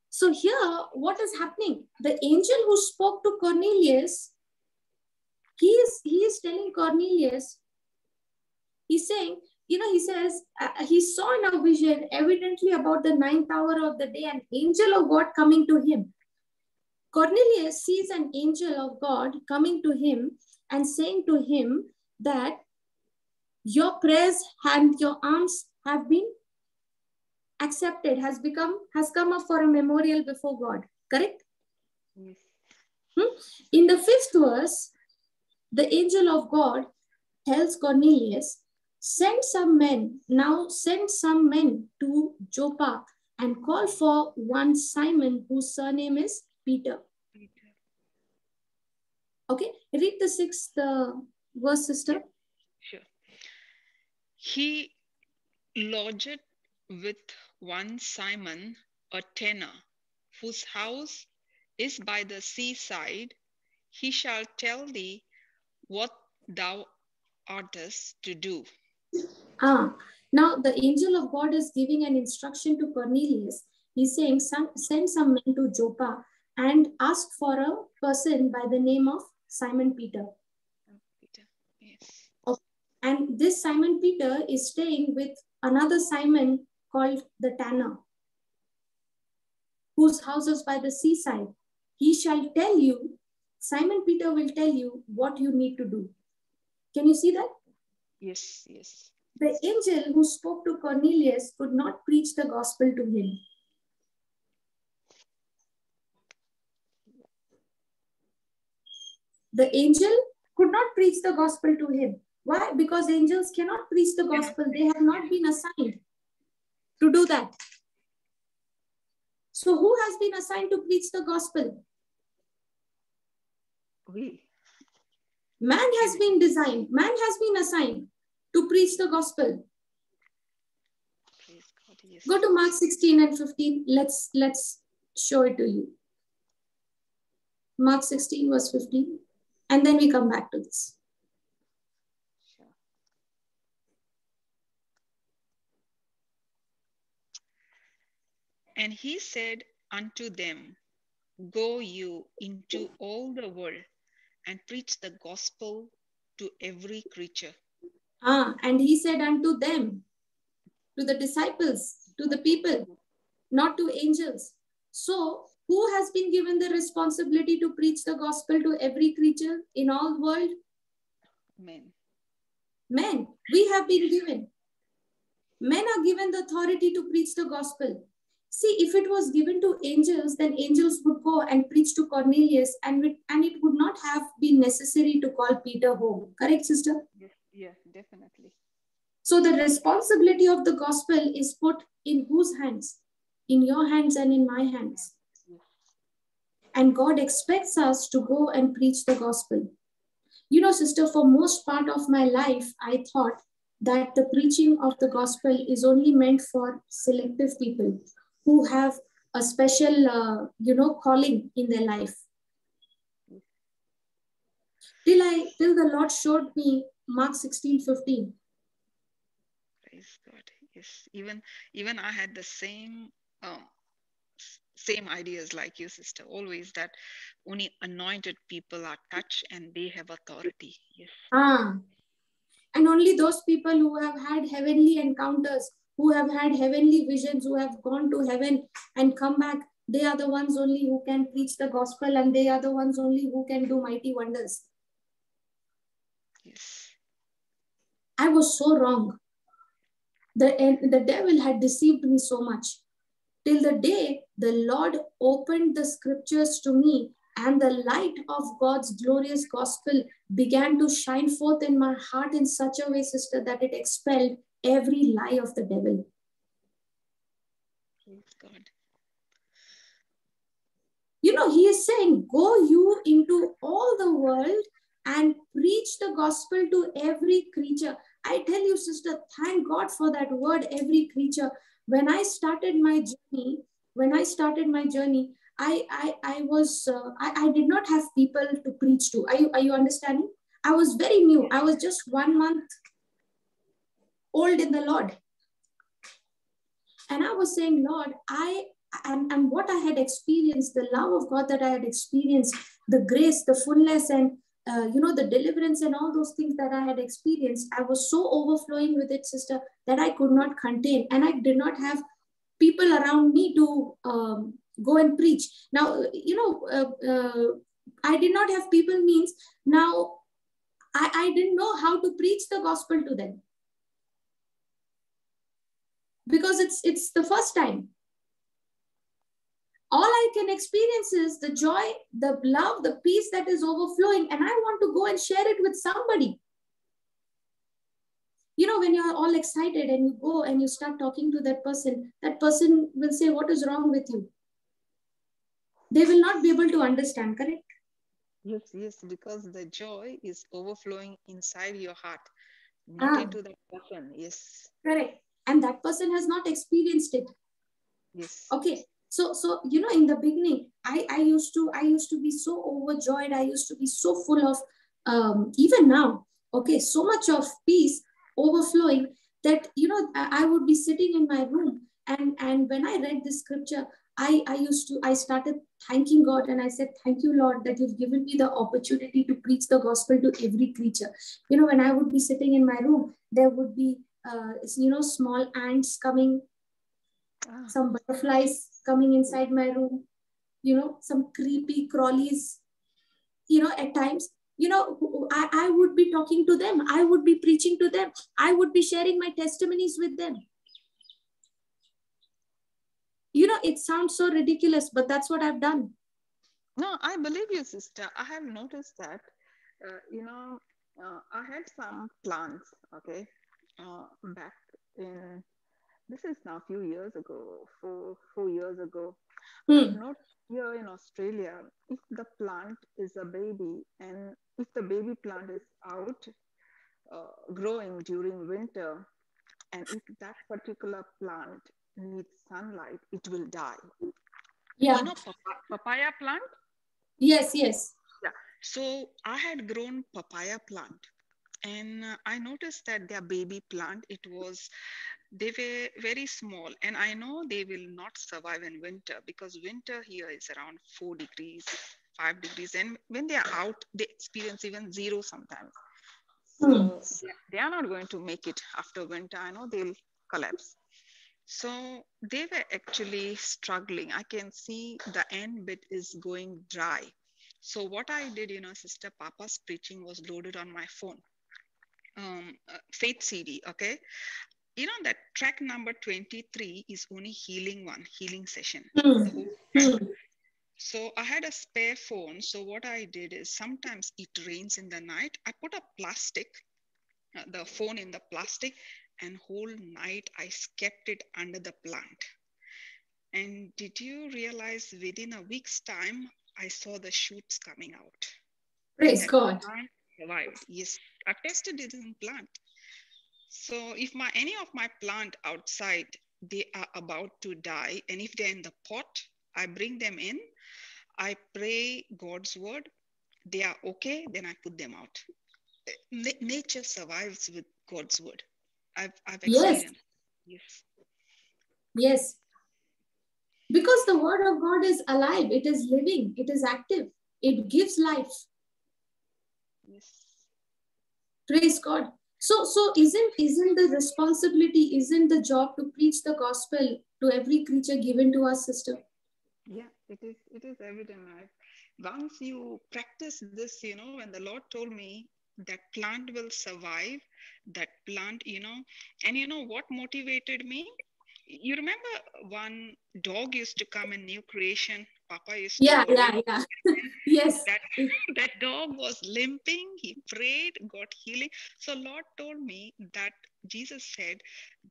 So here, what is happening? The angel who spoke to Cornelius, he is telling Cornelius, he's saying, he says, he saw in a vision, evidently about the 9th hour of the day, an angel of God coming to him. Cornelius sees an angel of God coming to him and saying to him that your prayers and your alms have been accepted, has come up for a memorial before God. Correct? Yes. In the 5th verse, the angel of God tells Cornelius, send some men to Joppa and call for one Simon, whose surname is Peter. Okay, read the 6th verse, sister. Sure. He lodged with one Simon, a tanner, whose house is by the seaside. He shall tell thee what thou oughtest to do. Now the angel of God is giving an instruction to Cornelius. He's saying, send some men to Joppa and ask for a person by the name of Simon Peter. Peter. Yes. Okay. And this Simon Peter is staying with another Simon called the tanner, whose house is by the seaside. He shall tell you, Simon Peter will tell you what you need to do. Can you see that? Yes, yes. The angel who spoke to Cornelius could not preach the gospel to him. The angel could not preach the gospel to him. Why? Because angels cannot preach the gospel. They have not been assigned to do that. So who has been assigned to preach the gospel? We. Man has been designed. Man has been assigned to preach the gospel. Praise God, yes. Go to Mark 16 and 15. Let's show it to you. Mark 16 verse 15. And then we come back to this. Sure. And he said unto them, go you into all the world and preach the gospel to every creature. And he said unto them, to the disciples, to the people, not to angels. So who has been given the responsibility to preach the gospel to every creature in all the world? Men. Men. We have been given. Men are given the authority to preach the gospel. See, if it was given to angels, then angels would go and preach to Cornelius, and it would not have been necessary to call Peter home. Correct, sister? Yes, yes, definitely. So the responsibility of the gospel is put in whose hands? In your hands and in my hands. Yes. And God expects us to go and preach the gospel. You know, sister, for most part of my life, I thought that the preaching of the gospel is only meant for selective people who have a special, calling in their life. Till the Lord showed me Mark 16:15. Praise God. Yes. Even I had the same ideas like you, sister. Always that only anointed people are touched and they have authority. Yes. And only those people who have had heavenly encounters, who have had heavenly visions, who have gone to heaven and come back, they are the ones only who can preach the gospel, and they are the ones only who can do mighty wonders. Yes. I was so wrong. The devil had deceived me so much. Till the day the Lord opened the scriptures to me, and the light of God's glorious gospel began to shine forth in my heart in such a way, sister, that it expelled every lie of the devil. Praise God. You know, he is saying, go you into all the world and preach the gospel to every creature. I tell you, sister, thank God for that word, every creature. When I started my journey, I did not have people to preach to. Are you understanding? I was very new. I was just 1 month old in the Lord. And I was saying, Lord, and what I had experienced, the love of God that I had experienced, the grace, the fullness, and the deliverance and all those things that I had experienced, I was so overflowing with it, sister, that I could not contain. And I did not have people around me to go and preach. Now, I did not have people means now I didn't know how to preach the gospel to them. Because it's the first time. All I can experience is the joy, the love, the peace that is overflowing, and I want to go and share it with somebody. You know, when you're all excited and you go and you start talking to that person will say, what is wrong with you? They will not be able to understand, correct? Yes, because the joy is overflowing inside your heart, not into that person. Yes. Correct. And that person has not experienced it. Yes. Okay. So in the beginning, I used to be so overjoyed. I used to be so full of, even now, okay, so much of peace overflowing that, I would be sitting in my room, and when I read this scripture, I started thanking God, and I said, thank you, Lord, that you've given me the opportunity to preach the gospel to every creature. When I would be sitting in my room, there would be, small ants coming, some butterflies coming inside my room, some creepy crawlies, at times, I would be talking to them. I would be preaching to them. I would be sharing my testimonies with them. It sounds so ridiculous, but that's what I've done. No, I believe you, sister. I have noticed that, I had some plants, okay, back in, this is now a few years ago, 4 years ago. I've noticed here in Australia, if the plant is a baby and if the baby plant is out growing during winter, and if that particular plant needs sunlight, it will die. Yeah. You know papaya plant? Yes. Yeah. So I had grown papaya plant, and I noticed that their baby plant, they were very small, and I know they will not survive in winter because winter here is around 4 degrees, 5 degrees, and when they are out, they experience even 0 sometimes. So they are not going to make it after winter. I know they'll collapse. So they were actually struggling. I can see the end bit is going dry. So what I did, Sister, Papa's preaching was loaded on my phone. Faith CD, okay? you know that track number 23 is only healing session. Hmm. The whole track. Hmm. So I had a spare phone. So what I did is sometimes it rains in the night. I put a plastic, the phone in the plastic, and whole night I kept it under the plant. And did you realize within a week's time, I saw the shoots coming out? Praise That God. plant survived. Yes, I tested it in plant. So if any of my plant outside, they are about to die, and if they're in the pot, I bring them in, I pray God's word, they are okay, then I put them out. Nature survives with God's word. I've Yes. experienced. Yes. Yes. Because the word of God is alive, it is living, it is active, it gives life. Yes. Praise God. So isn't the responsibility, isn't the job to preach the gospel to every creature given to us, sister? Yeah, it is evident. Once you practice this, when the Lord told me that plant will survive, that plant, and what motivated me? You remember one dog used to come in new creation, Papa used to Yeah. Yes. that that dog was limping, he prayed, got healing. So Lord told me that Jesus said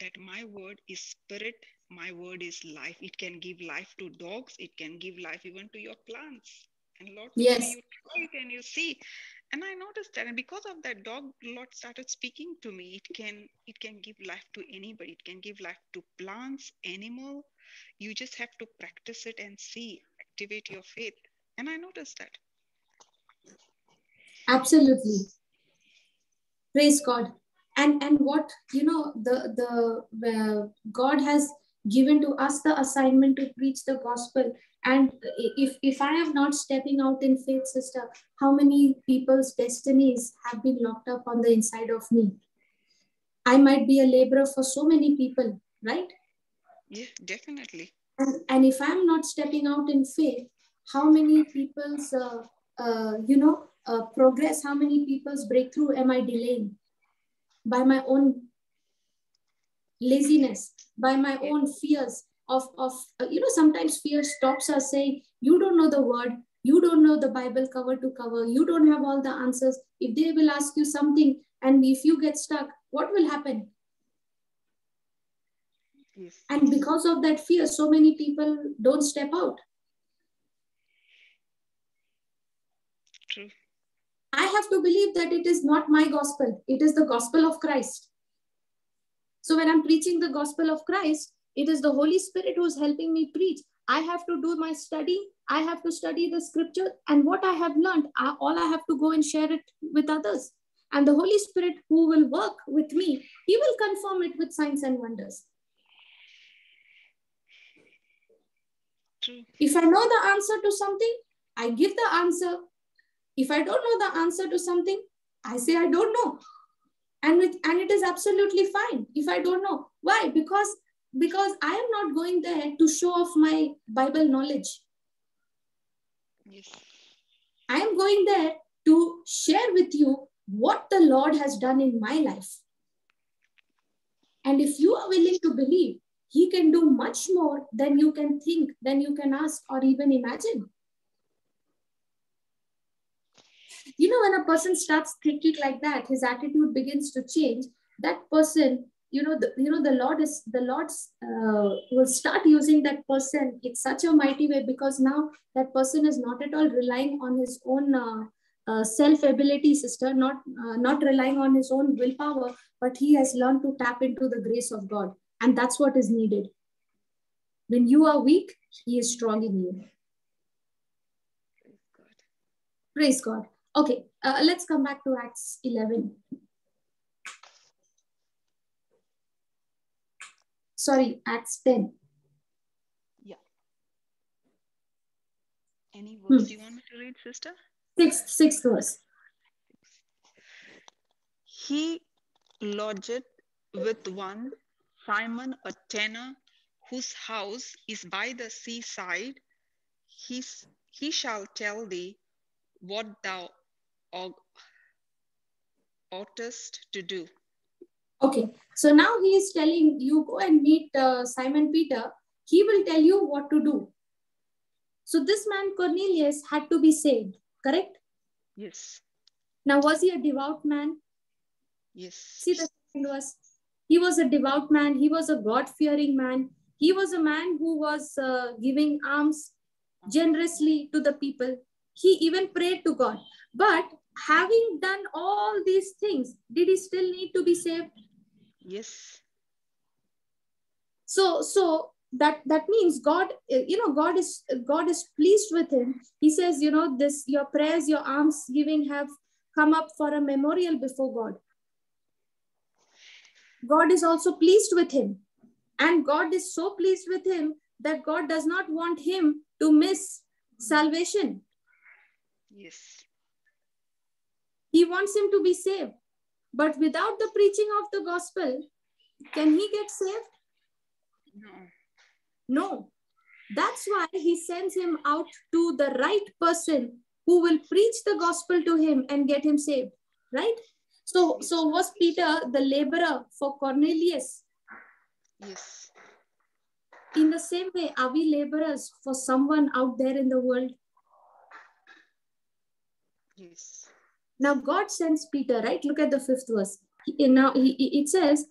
that my word is spirit, my word is life. It can give life to dogs, it can give life even to your plants. And Lord told me, Yes. you try it and you see. And I noticed that, and because of that dog, Lord started speaking to me. It can give life to anybody. It can give life to plants, animal. You just have to practice it and see, activate your faith. And I noticed that. Absolutely. Praise God. And what, the God has given to us the assignment to preach the gospel. And if I am not stepping out in faith, sister, how many people's destinies have been locked up on the inside of me? I might be a laborer for so many people, right? Yeah, definitely. And if I'm not stepping out in faith, how many people's progress, how many people's breakthrough am I delaying by my own laziness, by my own fears of sometimes fear stops us, saying, you don't know the word, you don't know the Bible cover to cover, you don't have all the answers. If they will ask you something and if you get stuck, what will happen? Yes. And because of that fear, so many people don't step out. True. I have to believe that it is not my gospel, it is the gospel of Christ. So when I'm preaching the gospel of Christ, it is the Holy Spirit who is helping me preach. I have to do my study. I have to study the scripture, and what I have learned, all I have to go and share it with others. And the Holy Spirit who will work with me, he will confirm it with signs and wonders. True. If I know the answer to something, I give the answer. If I don't know the answer to something, I say I don't know. And it is absolutely fine if I don't know. Why? Because I am not going there to show off my Bible knowledge. Yes. I am going there to share with you what the Lord has done in my life. And if you are willing to believe, he can do much more than you can think, than you can ask or even imagine. When a person starts thinking like that, his attitude begins to change. That person, the Lord will start using that person in such a mighty way, because now that person is not at all relying on his own self ability, sister, not relying on his own willpower, but he has learned to tap into the grace of God, and that's what is needed. When you are weak, he is strong in you. Praise God. Praise God. Okay, let's come back to Acts 11. Sorry, Acts 10. Yeah. Any verse you want me to read, sister? Sixth verse. He lodged with one Simon, a tanner, whose house is by the seaside. He shall tell thee what thou oughtest to do. Okay, so now he is telling you, go and meet Simon Peter. He will tell you what to do. So this man Cornelius had to be saved, correct? Yes. Now, was he a devout man? Yes. See the second verse. He was a devout man. He was a God-fearing man. He was a man who was giving alms generously to the people. He even prayed to God. But having done all these things, did he still need to be saved? Yes. So that means God, God is pleased with him. He says, this, your prayers, your alms giving have come up for a memorial before God. God is also pleased with him. And God is so pleased with him that God does not want him to miss salvation. Yes. He wants him to be saved. But without the preaching of the gospel, can he get saved? No. No. That's why he sends him out to the right person who will preach the gospel to him and get him saved. Right? So was Peter the laborer for Cornelius? Yes. In the same way, are we laborers for someone out there in the world? Yes. Now God sends Peter, right? Look at the 5th verse. It says,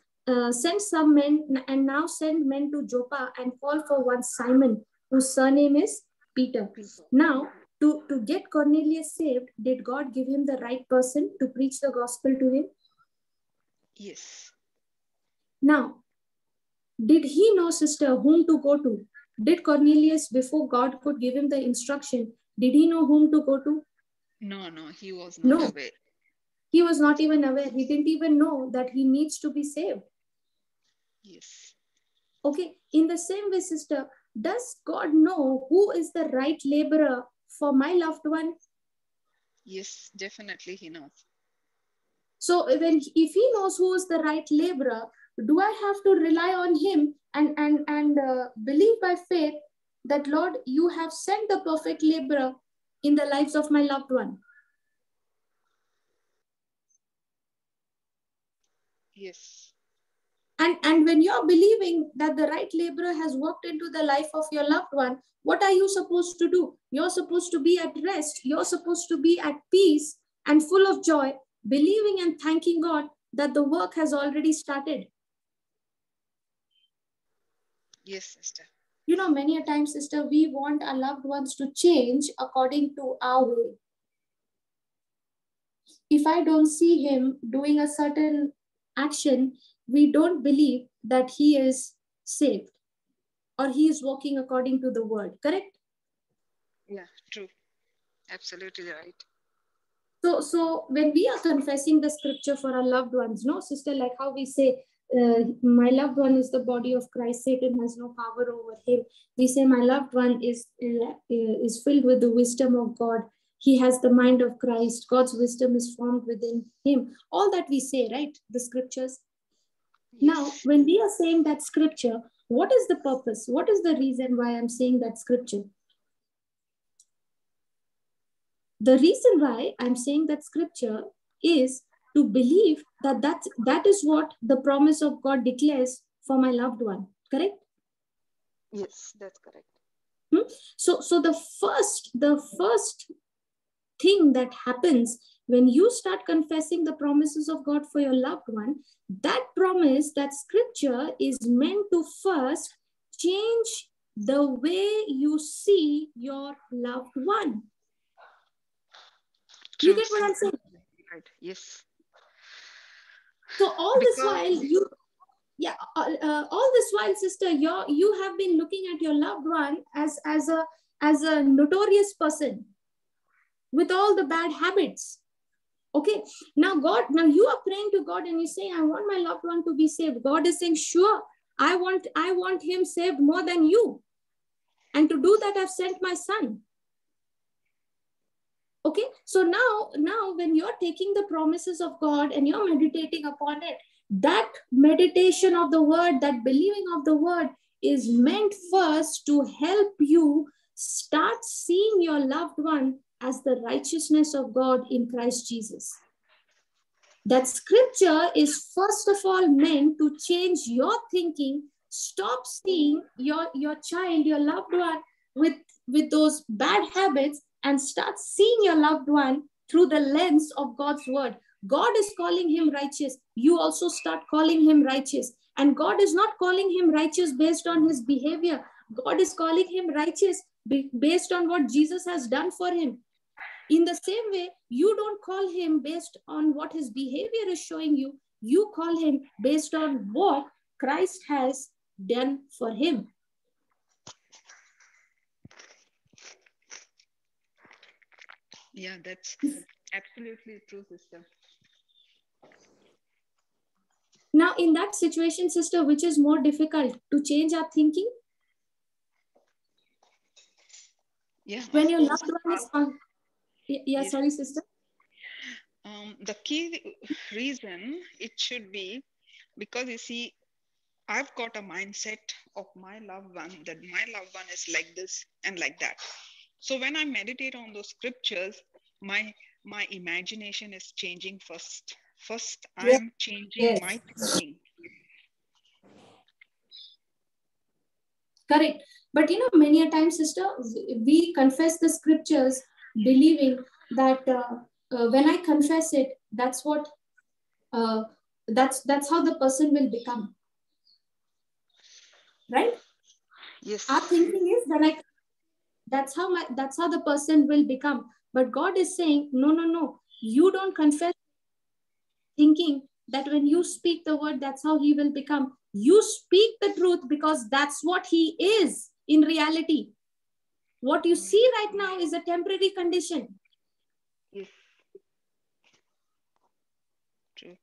send some men, and now send men to Joppa and call for one Simon, whose surname is Peter. Now, to get Cornelius saved, did God give him the right person to preach the gospel to him? Yes. Now, did he know, sister, whom to go to? Did Cornelius, before God could give him the instruction, did he know whom to go to? No, he was not aware. He was not even aware. He didn't even know that he needs to be saved. Yes. Okay, in the same way, sister, does God know who is the right laborer for my loved one? Yes, definitely he knows. So if he knows who is the right laborer, do I have to rely on him and believe by faith that, Lord, you have sent the perfect laborer in the lives of my loved one? Yes. And when you're believing that the right laborer has walked into the life of your loved one, what are you supposed to do? You're supposed to be at rest. You're supposed to be at peace and full of joy, believing and thanking God that the work has already started. Yes, sister. Many a time, sister, we want our loved ones to change according to our way. If I don't see him doing a certain action, we don't believe that he is saved or he is walking according to the word, correct? Yeah, true. Absolutely right. So when we are confessing the scripture for our loved ones, no, sister, like how we say, my loved one is the body of Christ, Satan has no power over him. We say my loved one is filled with the wisdom of God. He has the mind of Christ. God's wisdom is formed within him. All that we say, right? The scriptures. Yes. Now, when we are saying that scripture, what is the purpose? What is the reason why I'm saying that scripture? The reason why I'm saying that scripture is to believe that is what the promise of God declares for my loved one. Correct? Yes, that's correct. So the first thing that happens when you start confessing the promises of God for your loved one, that promise, that scripture is meant to first change the way you see your loved one. You get what I'm saying? Right. Yes. So all this while, sister, you have been looking at your loved one as a notorious person with all the bad habits. Okay, now you are praying to God and you're saying, I want my loved one to be saved. God is saying, sure, I want him saved more than you. And to do that, I've sent my son. Okay, so now when you're taking the promises of God and you're meditating upon it, that meditation of the word, that believing of the word is meant first to help you start seeing your loved one as the righteousness of God in Christ Jesus. That scripture is first of all meant to change your thinking. Stop seeing your child, your loved one with those bad habits, and start seeing your loved one through the lens of God's word. God is calling him righteous. You also start calling him righteous. And God is not calling him righteous based on his behavior. God is calling him righteous based on what Jesus has done for him. In the same way, you don't call him based on what his behavior is showing you. You call him based on what Christ has done for him. Yeah, that's absolutely true, sister. Now, in that situation, sister, which is more difficult, to change our thinking? Yeah. When your loved one is... Yes. Sorry, sister. The key reason it should be because, you see, I've got a mindset of my loved one, that my loved one is like this and like that. So when I meditate on those scriptures, my imagination is changing first. First, I'm changing my thinking. Correct. But many a time, sister, we confess the scriptures believing that when I confess it, that's what that's how the person will become. Right? Yes. Our thinking is that that's how the person will become. But God is saying, no. You don't confess thinking that when you speak the word, that's how he will become. You speak the truth because that's what he is in reality. What you see right now is a temporary condition. Yes. True.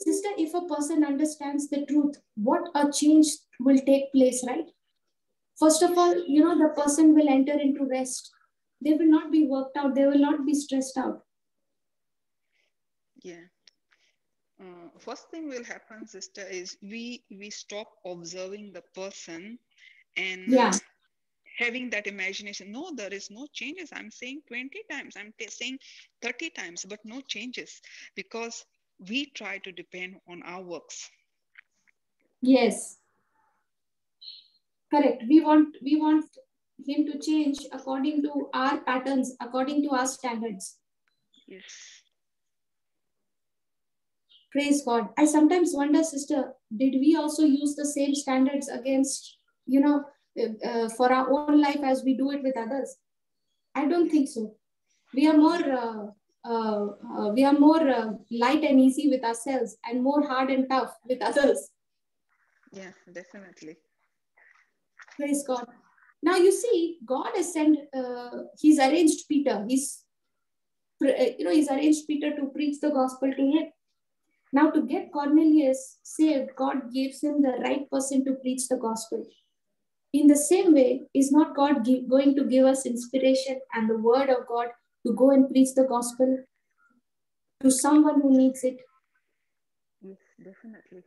Sister, if a person understands the truth, what a change will take place, right? First of all, the person will enter into rest. They will not be worked out. They will not be stressed out. Yeah. First thing will happen, sister, is we stop observing the person and having that imagination. No, there is no changes. I'm saying 20 times. I'm saying 30 times, but no changes because we try to depend on our works. Yes. Correct. We want him to change according to our patterns, according to our standards. Yes. Praise God. I sometimes wonder, sister, did we also use the same standards against, for our own life as we do it with others? I don't think so. We are more light and easy with ourselves and more hard and tough with others. Yeah, definitely. Praise God. Now you see, God has sent. He's arranged Peter. He's arranged Peter to preach the gospel to him. Now, to get Cornelius saved, God gives him the right person to preach the gospel. In the same way, is not God going to give us inspiration and the word of God to go and preach the gospel to someone who needs it? Yes, definitely.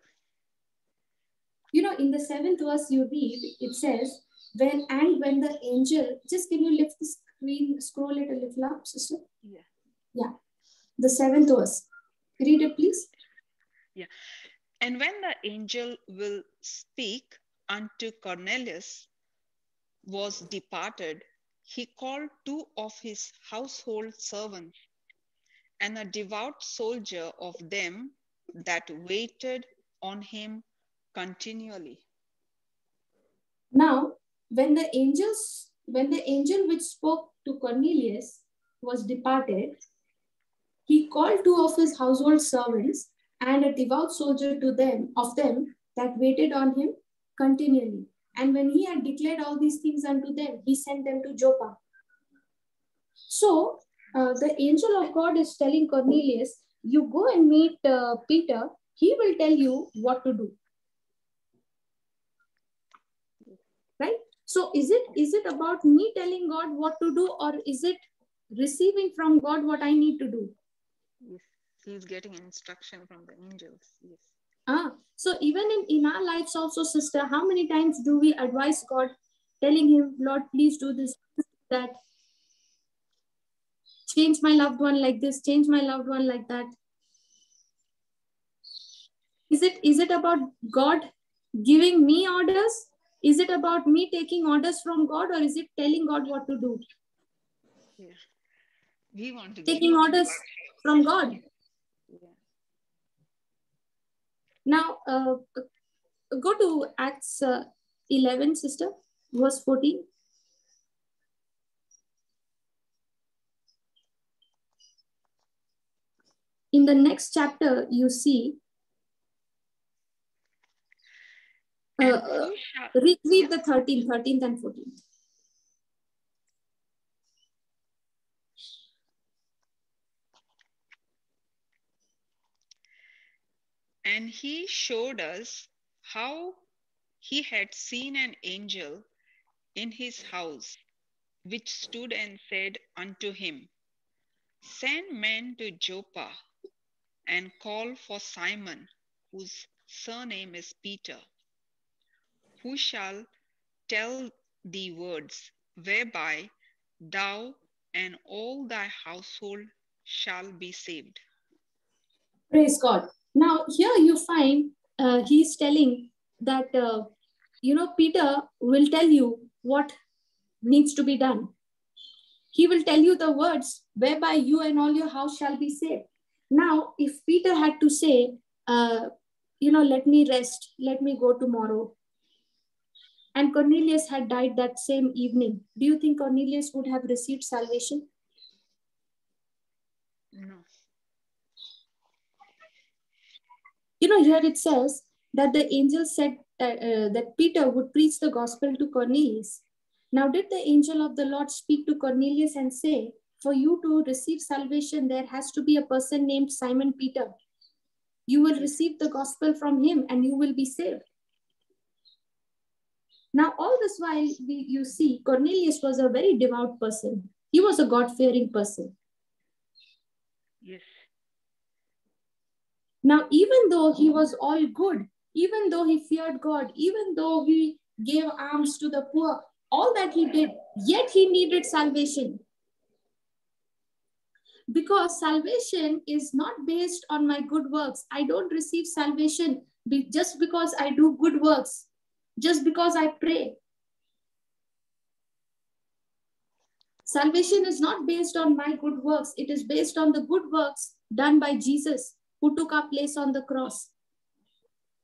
In the 7th verse you read, it says, when the angel, just can you lift the screen, scroll it a little up, sister? Yeah. The 7th verse. Read it, please. Yeah. And when the angel will speak unto Cornelius was departed, he called 2 of his household servants and a devout soldier of them that waited on him continually. Now, when the angel which spoke to Cornelius was departed, he called 2 of his household servants and a devout soldier of them that waited on him continually. And when he had declared all these things unto them, he sent them to Joppa. So, the angel of God is telling Cornelius, you go and meet Peter. He will tell you what to do. Right? So, is it about me telling God what to do, or is it receiving from God what I need to do? Yes, he's getting instruction from the angels. Yes. So even in our lives also, sister, how many times do we advise God, telling him, Lord, please do this, that, change my loved one like this, change my loved one like that? Is it about God giving me orders? Is it about me taking orders from God, or is it telling God what to do? Yeah. We want to Taking orders from God. Yeah. Now, go to Acts 11, sister, verse 14. In the next chapter, you see, read the 13th and 14th. And he showed us how he had seen an angel in his house, which stood and said unto him, Send men to Joppa, and call for Simon, whose surname is Peter, who shall tell thee words, whereby thou and all thy household shall be saved. Praise God. Now, here you find he's telling that, Peter will tell you what needs to be done. He will tell you the words whereby you and all your house shall be saved. Now, if Peter had to say, let me rest, let me go tomorrow, and Cornelius had died that same evening, do you think Cornelius would have received salvation? No. Here it says that the angel said that Peter would preach the gospel to Cornelius. Now, did the angel of the Lord speak to Cornelius and say, for you to receive salvation, there has to be a person named Simon Peter. You will receive the gospel from him and you will be saved. Now, all this while, you see, Cornelius was a very devout person. He was a God-fearing person. Yes. Now, even though he was all good, even though he feared God, even though he gave alms to the poor, all that he did, yet he needed salvation. Because salvation is not based on my good works. I don't receive salvation just because I do good works, just because I pray. Salvation is not based on my good works. It is based on the good works done by Jesus, who took our place on the cross.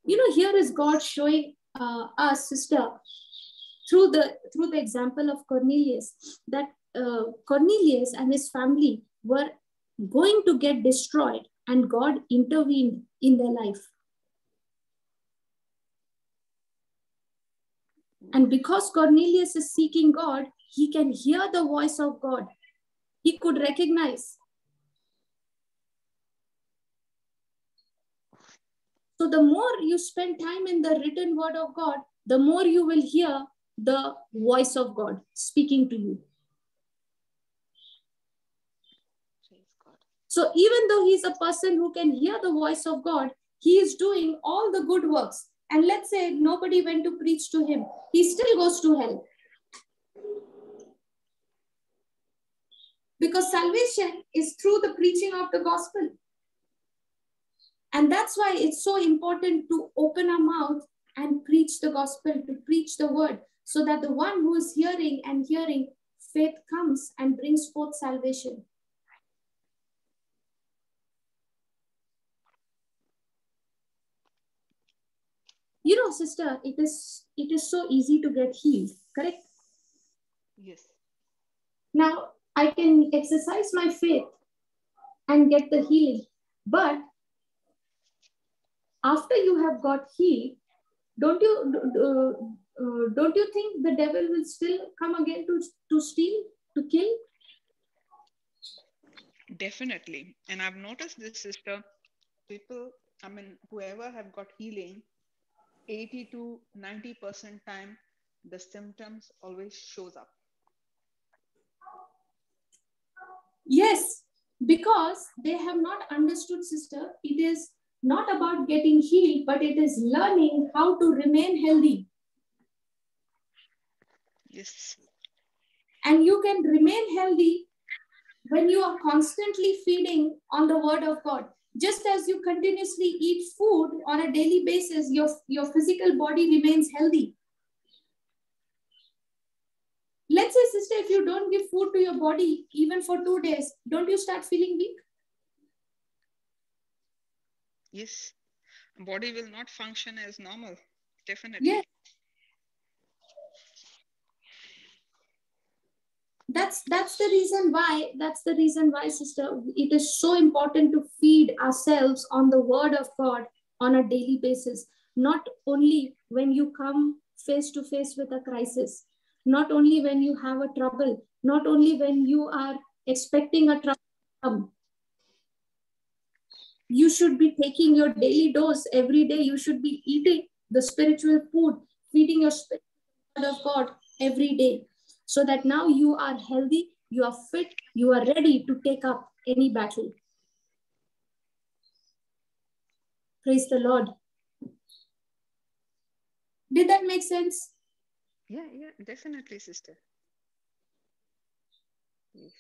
Here is God showing us, sister, through the example of Cornelius, that Cornelius and his family were going to get destroyed, and God intervened in their life. And because Cornelius is seeking God, he can hear the voice of God. He could recognize. So the more you spend time in the written word of God, the more you will hear the voice of God speaking to you. So even though he's a person who can hear the voice of God, he is doing all the good works. And let's say nobody went to preach to him, he still goes to hell. Because salvation is through the preaching of the gospel. And that's why it's so important to open our mouth and preach the gospel, to preach the word, so that the one who is hearing and hearing, faith comes and brings forth salvation. Sister, it is so easy to get healed, correct? Yes. Now, I can exercise my faith and get the healing. But after you have got healed, don't you think the devil will still come again to steal, to kill? Definitely. And I've noticed this, sister. People, whoever have got healing, 80 to 90% time, the symptoms always shows up. Yes, because they have not understood, sister. It is not about getting healed, but it is learning how to remain healthy. Yes. And you can remain healthy when you are constantly feeding on the word of God. Just as you continuously eat food on a daily basis, your physical body remains healthy. Let's say, sister, if you don't give food to your body even for 2 days, don't you start feeling weak? Yes. Body will not function as normal. Definitely. Yes. That's the reason why, sister, it is so important to feed ourselves on the word of God on a daily basis. Not only when you come face to face with a crisis, not only when you have a trouble, not only when you are expecting a trouble to come. You should be taking your daily dose every day. You should be eating the spiritual food, feeding your spirit of God every day, so that now you are healthy, you are fit, you are ready to take up any battle. Praise the Lord. Did that make sense? Yeah, definitely, sister. Yes.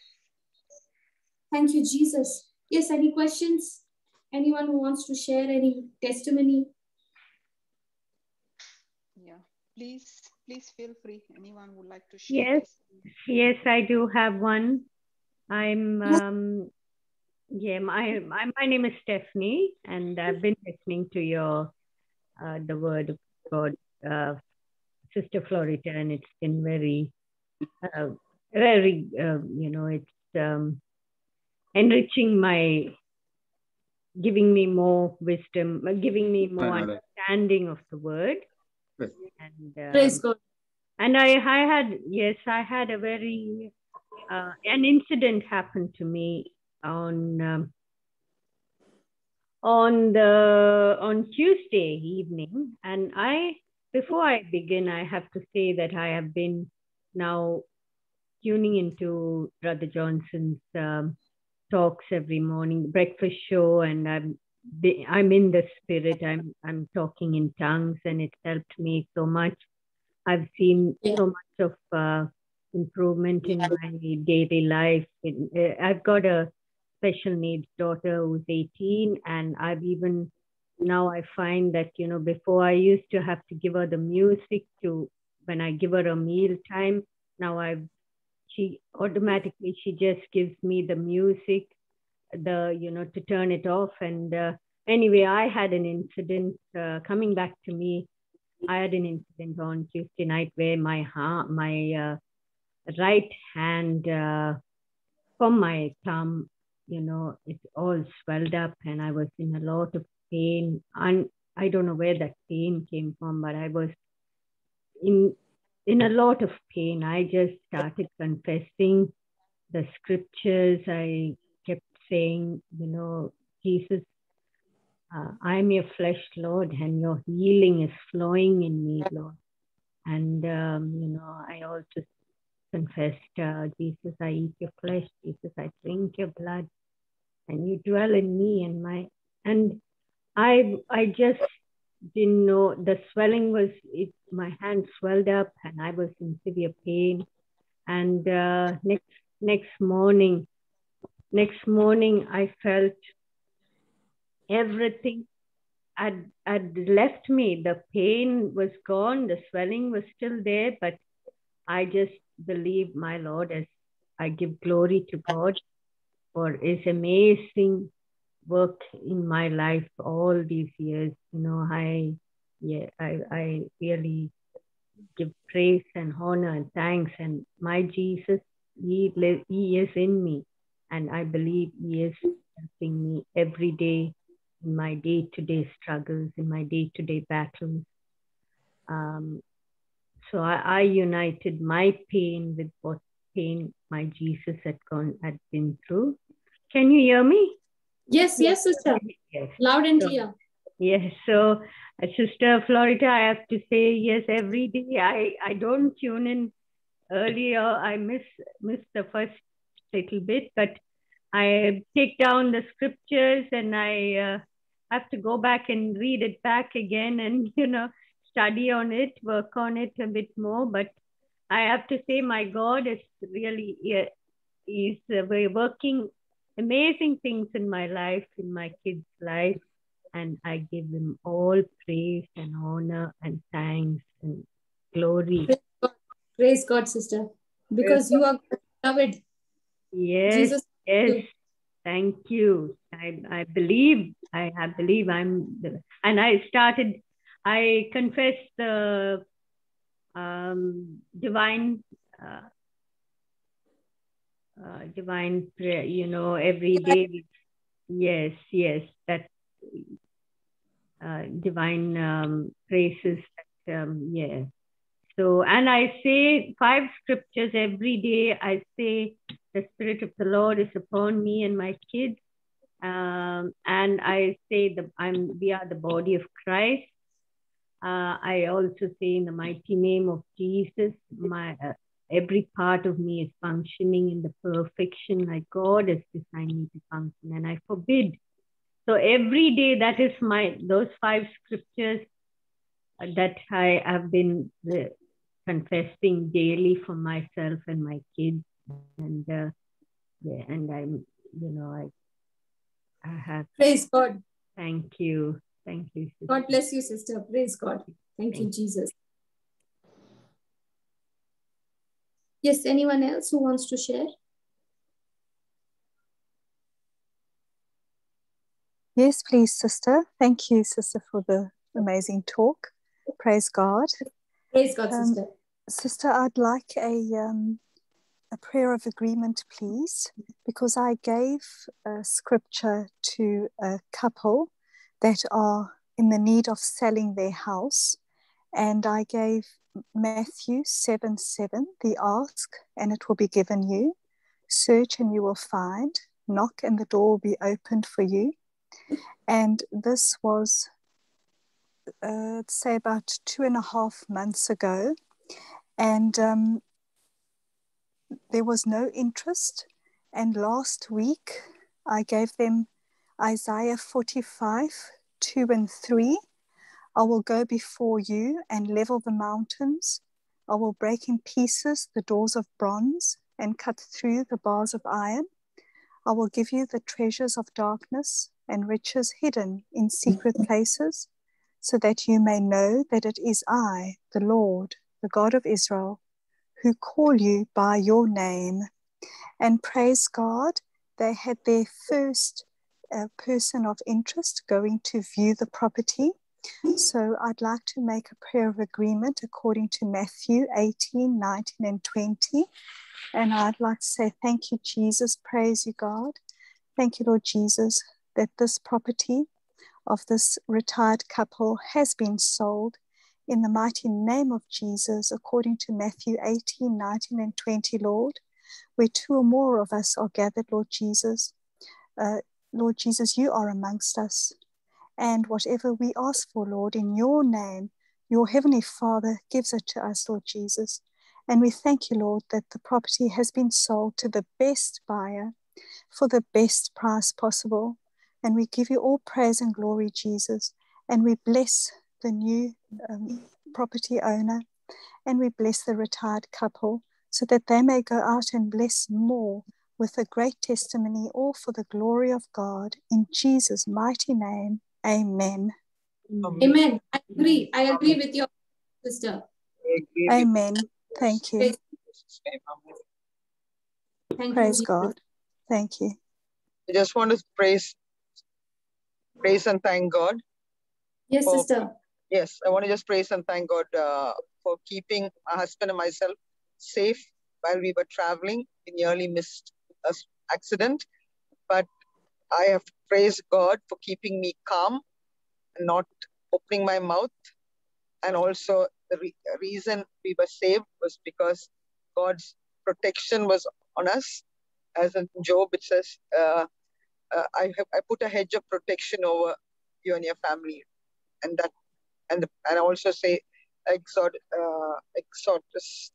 Thank you, Jesus. Yes, any questions? Anyone who wants to share any testimony? Yeah, please feel free. Anyone would like to share? Yes, I do have one. I'm my name is Stephanie, and I've been listening to your the word of God, Sister Florita, and it's been very it's enriching giving me more wisdom, giving me more understanding of the word. And praise God. And I had a very an incident happened to me on Tuesday evening, and before I begin, I have to say that I have been now tuning into Brother Johnson's talks every morning, breakfast show, and I'm in the spirit. I'm talking in tongues, and it helped me so much. I've seen so much of improvement in my daily life. I've got a special needs daughter who's 18, and now I find that, before I used to have to give her the music when I give her a meal time. Now she just gives me the music, to turn it off. And anyway, I had an incident coming back to me. I had an incident on Tuesday night where my right hand from my thumb, it's all swelled up, and I was in a lot of pain. And I don't know where that pain came from, but I was in a lot of pain. I just started confessing the scriptures. I kept saying, Jesus, I'm your flesh, Lord, and your healing is flowing in me, Lord. And, I also confessed, Jesus, I eat your flesh. Jesus, I drink your blood, and you dwell in me. And I just didn't know. The swelling my hand swelled up, and I was in severe pain. And next morning, I felt everything had left me. The pain was gone. The swelling was still there, but I just believe my Lord, as I give glory to God for his amazing work in my life all these years. I really give praise and honor and thanks. And my Jesus, he is in me, and I believe he is helping me every day in my day-to-day struggles, in my day-to-day battles. So I united my pain with what pain my Jesus had been through. Can you hear me? Yes, sister. Yes. Loud and clear. Yes. So, Sister Florita, I have to say, yes, every day I don't tune in earlier. I miss the first little bit, but I take down the scriptures, and I have to go back and read it back again, and study on it, work on it a bit more. But I have to say, my God is really, he's working amazing things in my life, in my kids' life. And I give him all praise and honor and thanks and glory. Praise God, sister. Because you are beloved. Yes, Jesus, yes. Thank you. I believe I'm the, and I confessed the divine prayer, every day. Yes, that divine praises. Yeah. So, and I say 5 scriptures every day. I say, the Spirit of the Lord is upon me and my kids. And I say we are the body of Christ. I also say, in the mighty name of Jesus, every part of me is functioning in the perfection like God has designed me to function, and I forbid. So every day, that is those 5 scriptures that I have been confessing daily for myself and my kids, and and I have. Praise God. Thank you, sister. God bless you, sister. Praise God. Thank you, Jesus. Yes, anyone else who wants to share? Yes, please, sister. Thank you, sister, for the amazing talk. Praise God. Praise God, sister. Sister, I'd like a prayer of agreement, please, because I gave a scripture to a couple that are in the need of selling their house, and I gave Matthew 7:7, the ask and it will be given you, search and you will find, knock and the door will be opened for you. And this was, say, about 2.5 months ago. And there was no interest. And last week, I gave them Isaiah 45:2-3. I will go before you and level the mountains. I will break in pieces the doors of bronze and cut through the bars of iron. I will give you the treasures of darkness and riches hidden in secret places, so that you may know that it is I, the Lord, the God of Israel, who call you by your name. And praise God, they had their first person of interest going to view the property. So I'd like to make a prayer of agreement according to Matthew 18:19 and 20. And I'd like to say, thank you, Jesus. Praise you, God. Thank you, Lord Jesus, that this property of this retired couple has been sold in the mighty name of Jesus, according to Matthew 18:19 and 20, Lord, where 2 or more of us are gathered, Lord Jesus. Lord Jesus, you are amongst us. And whatever we ask for, Lord, in your name, your Heavenly Father gives it to us, Lord Jesus. And we thank you, Lord, that the property has been sold to the best buyer for the best price possible. And we give you all praise and glory, Jesus. And we bless the new property owner, and we bless the retired couple, so that they may go out and bless more with a great testimony, all for the glory of God. In Jesus' mighty name, amen. Amen. I agree with your sister. Amen. Thank you. Praise God. Thank you. I just want to praise and thank God. Yes, sister. Yes, I want to just praise and thank God for keeping my husband and myself safe while we were traveling. We nearly missed an accident, but I have to praise God for keeping me calm and not opening my mouth. And also the reason we were saved was because God's protection was on us. As in Job, it says, I put a hedge of protection over you and your family. And I also say, Exodus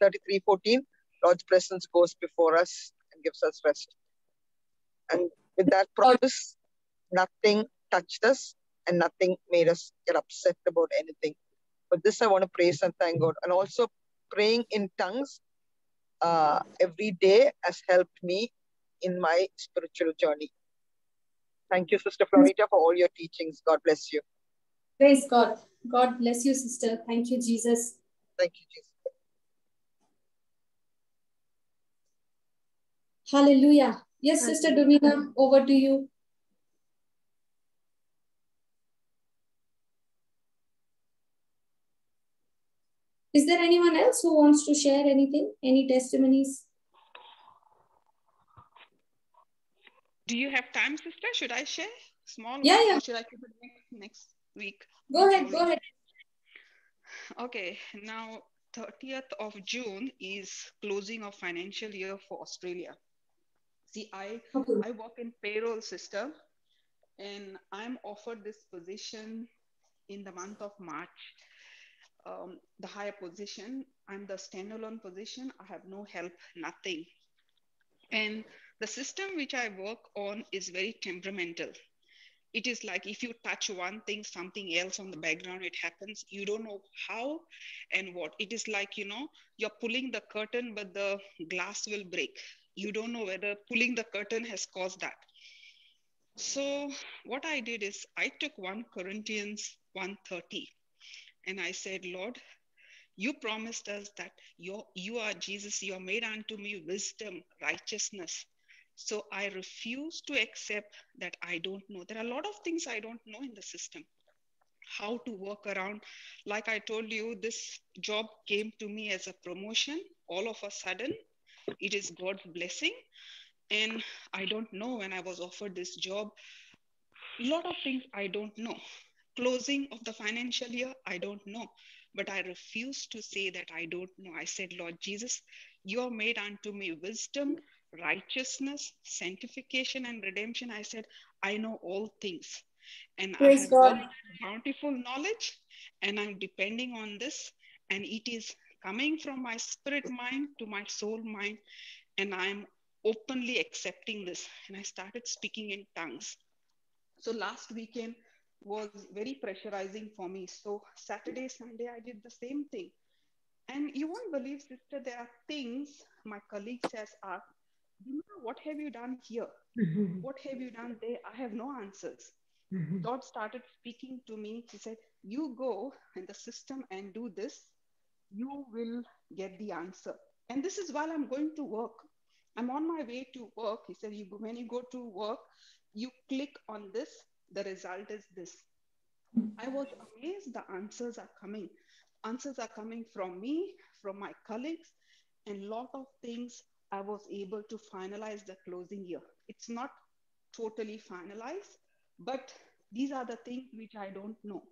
33:14, God's presence goes before us and gives us rest. And with that promise, nothing touched us and nothing made us get upset about anything. But this I want to praise and thank God. And also praying in tongues every day has helped me in my spiritual journey. Thank you, Sister Florita, for all your teachings. God bless you. Praise God. God bless you, sister. Thank you, Jesus. Thank you, Jesus. Hallelujah. Yes, Sister Domina, over to you. Is there anyone else who wants to share anything? Any testimonies? Do you have time, sister? Should I share? Small Yeah, one, yeah. or should I keep it next week? Go ahead, go ahead. Okay, now 30th of June is closing of financial year for Australia. See, I work in payroll, sister, and I'm offered this position in the month of March. The higher position, I'm the standalone position. I have no help, nothing. And the system which I work on is very temperamental. It is like if you touch one thing, something else on the background, it happens. You don't know how and what. It is like, you're pulling the curtain, but the glass will break. You don't know whether pulling the curtain has caused that. So what I did is I took 1 Corinthians 1:30 and I said, Lord, you promised us that you are Jesus, you are made unto me wisdom, righteousness. So I refuse to accept that I don't know. There are a lot of things I don't know in the system. How to work around. Like I told you, this job came to me as a promotion. All of a sudden, it is God's blessing. And I don't know when I was offered this job. A lot of things I don't know. Closing of the financial year, I don't know. But I refuse to say that I don't know. I said, Lord Jesus, you are made unto me wisdom, righteousness, sanctification, and redemption. I said, I know all things. And Praise I have God. got bountiful knowledge, and I'm depending on this. And it is coming from my spirit mind to my soul mind. And I'm openly accepting this. And I started speaking in tongues. So last weekend was very pressurizing for me. So Saturday, Sunday, I did the same thing. And you won't believe, sister, there are things my colleagues has asked, what have you done here? What have you done there? I have no answers. God started speaking to me. He said, you go in the system and do this. You will get the answer. And this is while I'm going to work. I'm on my way to work. He said, when you go to work, you click on this. The result is this. I was amazed the answers are coming. Answers are coming from me, from my colleagues, and a lot of things I was able to finalize the closing year. It's not totally finalized, but these are the things which I don't know.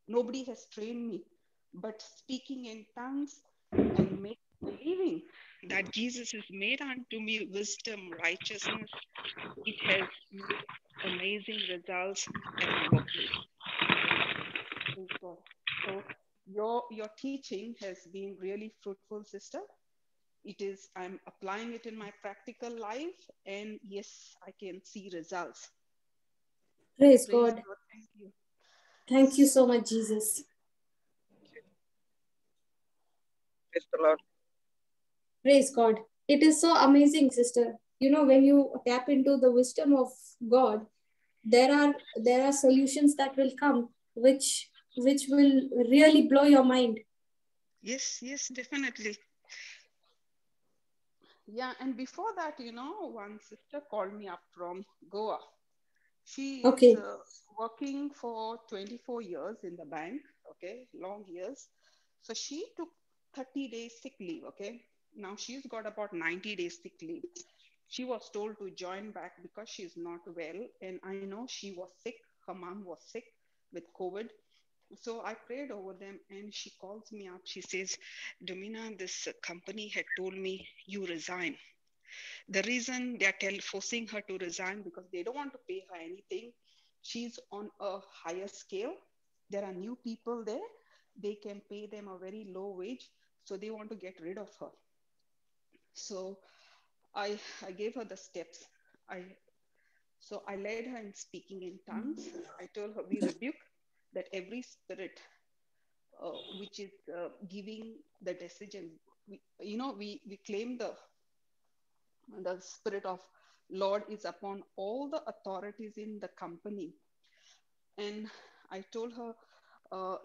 Nobody has trained me, but speaking in tongues and believing that Jesus is made unto me wisdom, righteousness, it has made amazing results at my workplace. So your teaching has been really fruitful, sister. I'm applying it in my practical life, and yes, I can see results. Praise God. God. Thank you. Thank you so much, Jesus. Praise the Lord. Praise God. It is so amazing, sister. When you tap into the wisdom of God, there are solutions that will come which will really blow your mind. Yes, definitely. Yeah, and before that, one sister called me up from Goa. She is working for 24 years in the bank, okay, long years. So she took 30 days sick leave, okay. Now she's got about 90 days sick leave. She was told to join back because she's not well. And I know she was sick. Her mom was sick with COVID. So I prayed over them and she calls me up. She says, Domina, this company had told me you resign. The reason they're forcing her to resign because they don't want to pay her anything. She's on a higher scale. There are new people there. They can pay them a very low wage. So they want to get rid of her. So I gave her the steps. So I led her in speaking in tongues. I told her we rebuke that every spirit which is giving the decision. We claim the spirit of Lord is upon all the authorities in the company. And I told her,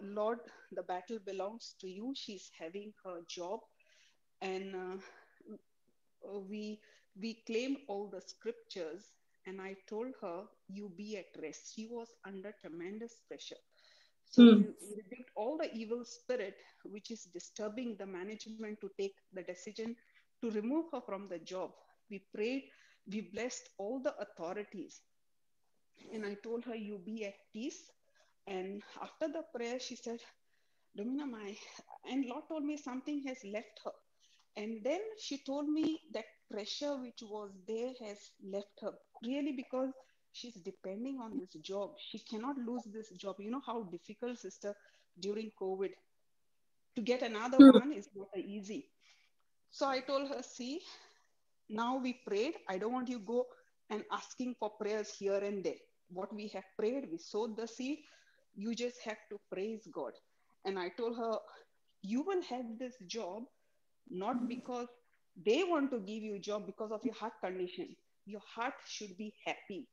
Lord, the battle belongs to you. She's having her job. And we claimed all the scriptures. And I told her, you be at rest. She was under tremendous pressure. So we rebuked all the evil spirit which is disturbing the management to take the decision to remove her from the job. We prayed, we blessed all the authorities. And I told her, you be at peace. And after the prayer, she said, Domina, and Lord told me something has left her. And then she told me that pressure which was there has left her. Really, because she's depending on this job. She cannot lose this job. You know how difficult, sister, during COVID. To get another one is not easy. So I told her, see, now we prayed. I don't want you go and asking for prayers here and there. What we have prayed, we sowed the seed. You just have to praise God. And I told her, you will have this job not because they want to give you a job because of your heart condition. Your heart should be happy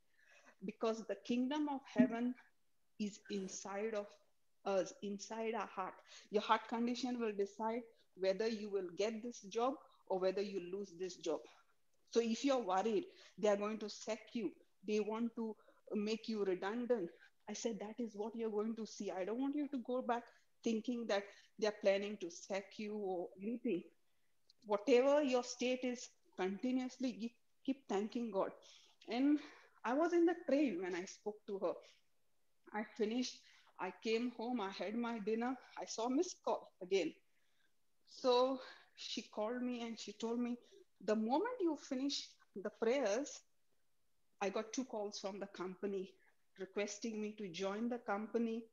because the kingdom of heaven is inside of us, inside our heart. Your heart condition will decide whether you will get this job or whether you lose this job. So if you're worried, they are going to sack you. They want to make you redundant. I said, that is what you're going to see. I don't want you to go back thinking that they're planning to sack you or anything. Whatever your state is, continuously keep thanking God. And I was in the train when I spoke to her. I finished. I came home. I had my dinner. I saw missed call again. So she called me and she told me, the moment you finish the prayers, I got 2 calls from the company requesting me to join the company.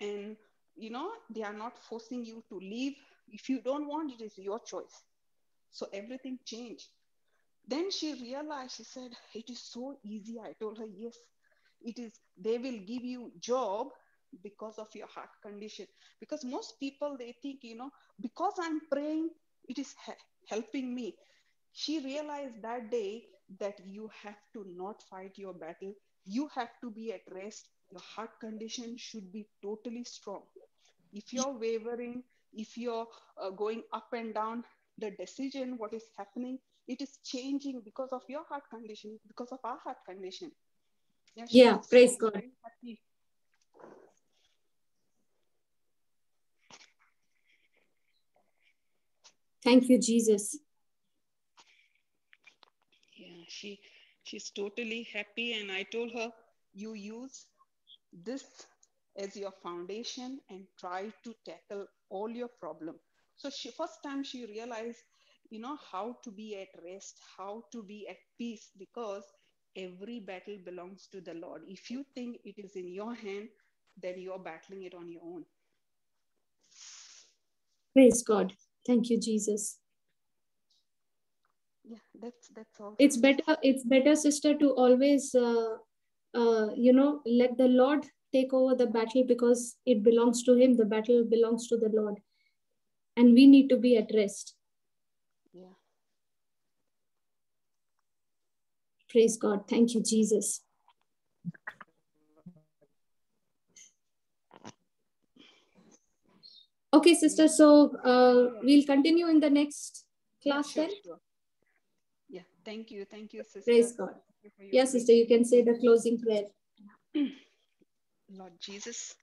And, they are not forcing you to leave. If you don't want, it is your choice. So everything changed. Then she realized, she said, it is so easy. I told her, yes, it is. They will give you job because of your heart condition. Because most people, they think, because I'm praying, it is helping me. She realized that day that you have to not fight your battle. You have to be at rest. Your heart condition should be totally strong. If you're wavering, if you're going up and down, the decision, what is happening, it is changing because of your heart condition, because of our heart condition. Yeah, praise God. Very happy. Thank you, Jesus. Yeah, she's totally happy. And I told her, you use this as your foundation and try to tackle all your problem. So first time she realized, how to be at rest, how to be at peace, because every battle belongs to the Lord. If you think it is in your hand, then you're battling it on your own. Praise God. Thank you, Jesus. Yeah, that's all. It's better, sister, to always, let the Lord take over the battle because it belongs to him. The battle belongs to the Lord. And we need to be at rest. Yeah. Praise God. Thank you, Jesus. Okay, sister. So we'll continue in the next class then. Sure. Yeah. Thank you, sister. Praise God. Yes, sister, you can say the closing prayer. Lord Jesus,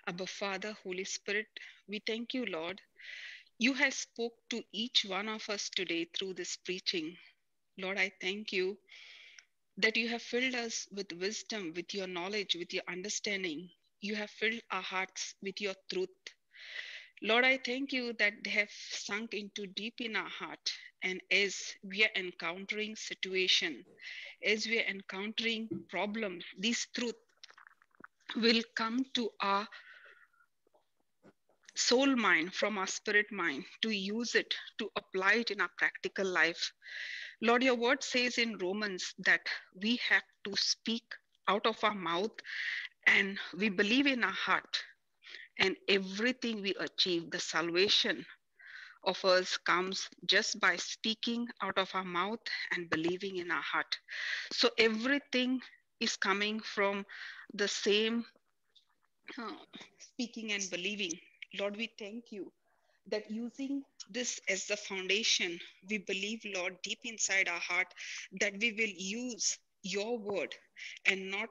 Abba Father, Holy Spirit, we thank you, Lord. You have spoke to each one of us today through this preaching. Lord, I thank you that you have filled us with wisdom, with your knowledge, with your understanding. You have filled our hearts with your truth. Lord, I thank you that they have sunk into deep in our heart. And as we are encountering situation, as we are encountering problems, this truth will come to our soul mind, from our spirit mind, to use it, to apply it in our practical life. Lord, your word says in Romans that we have to speak out of our mouth and we believe in our heart, and everything we achieve, the salvation of us comes just by speaking out of our mouth and believing in our heart. So everything is coming from the same speaking and believing. Lord, we thank you that using this as the foundation, we believe, Lord, deep inside our heart, that we will use your word and not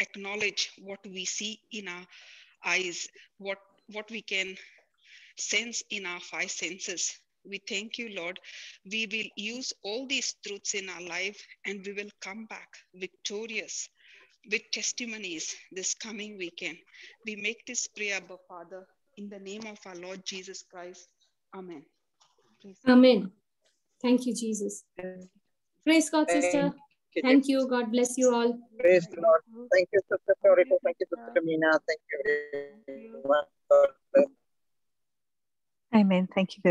acknowledge what we see in our eyes, what we can sense in our five senses. We thank you, Lord. We will use all these truths in our life and we will come back victorious with testimonies this coming weekend. We make this prayer, Abba Father, in the name of our Lord Jesus Christ. Amen. Amen. Thank you, Jesus. Praise God, sister. Thank you. God bless you all. Praise the Lord. Thank you, Sister Toriko. Thank you, Sister Mina. Thank you, everyone. Amen. Thank you very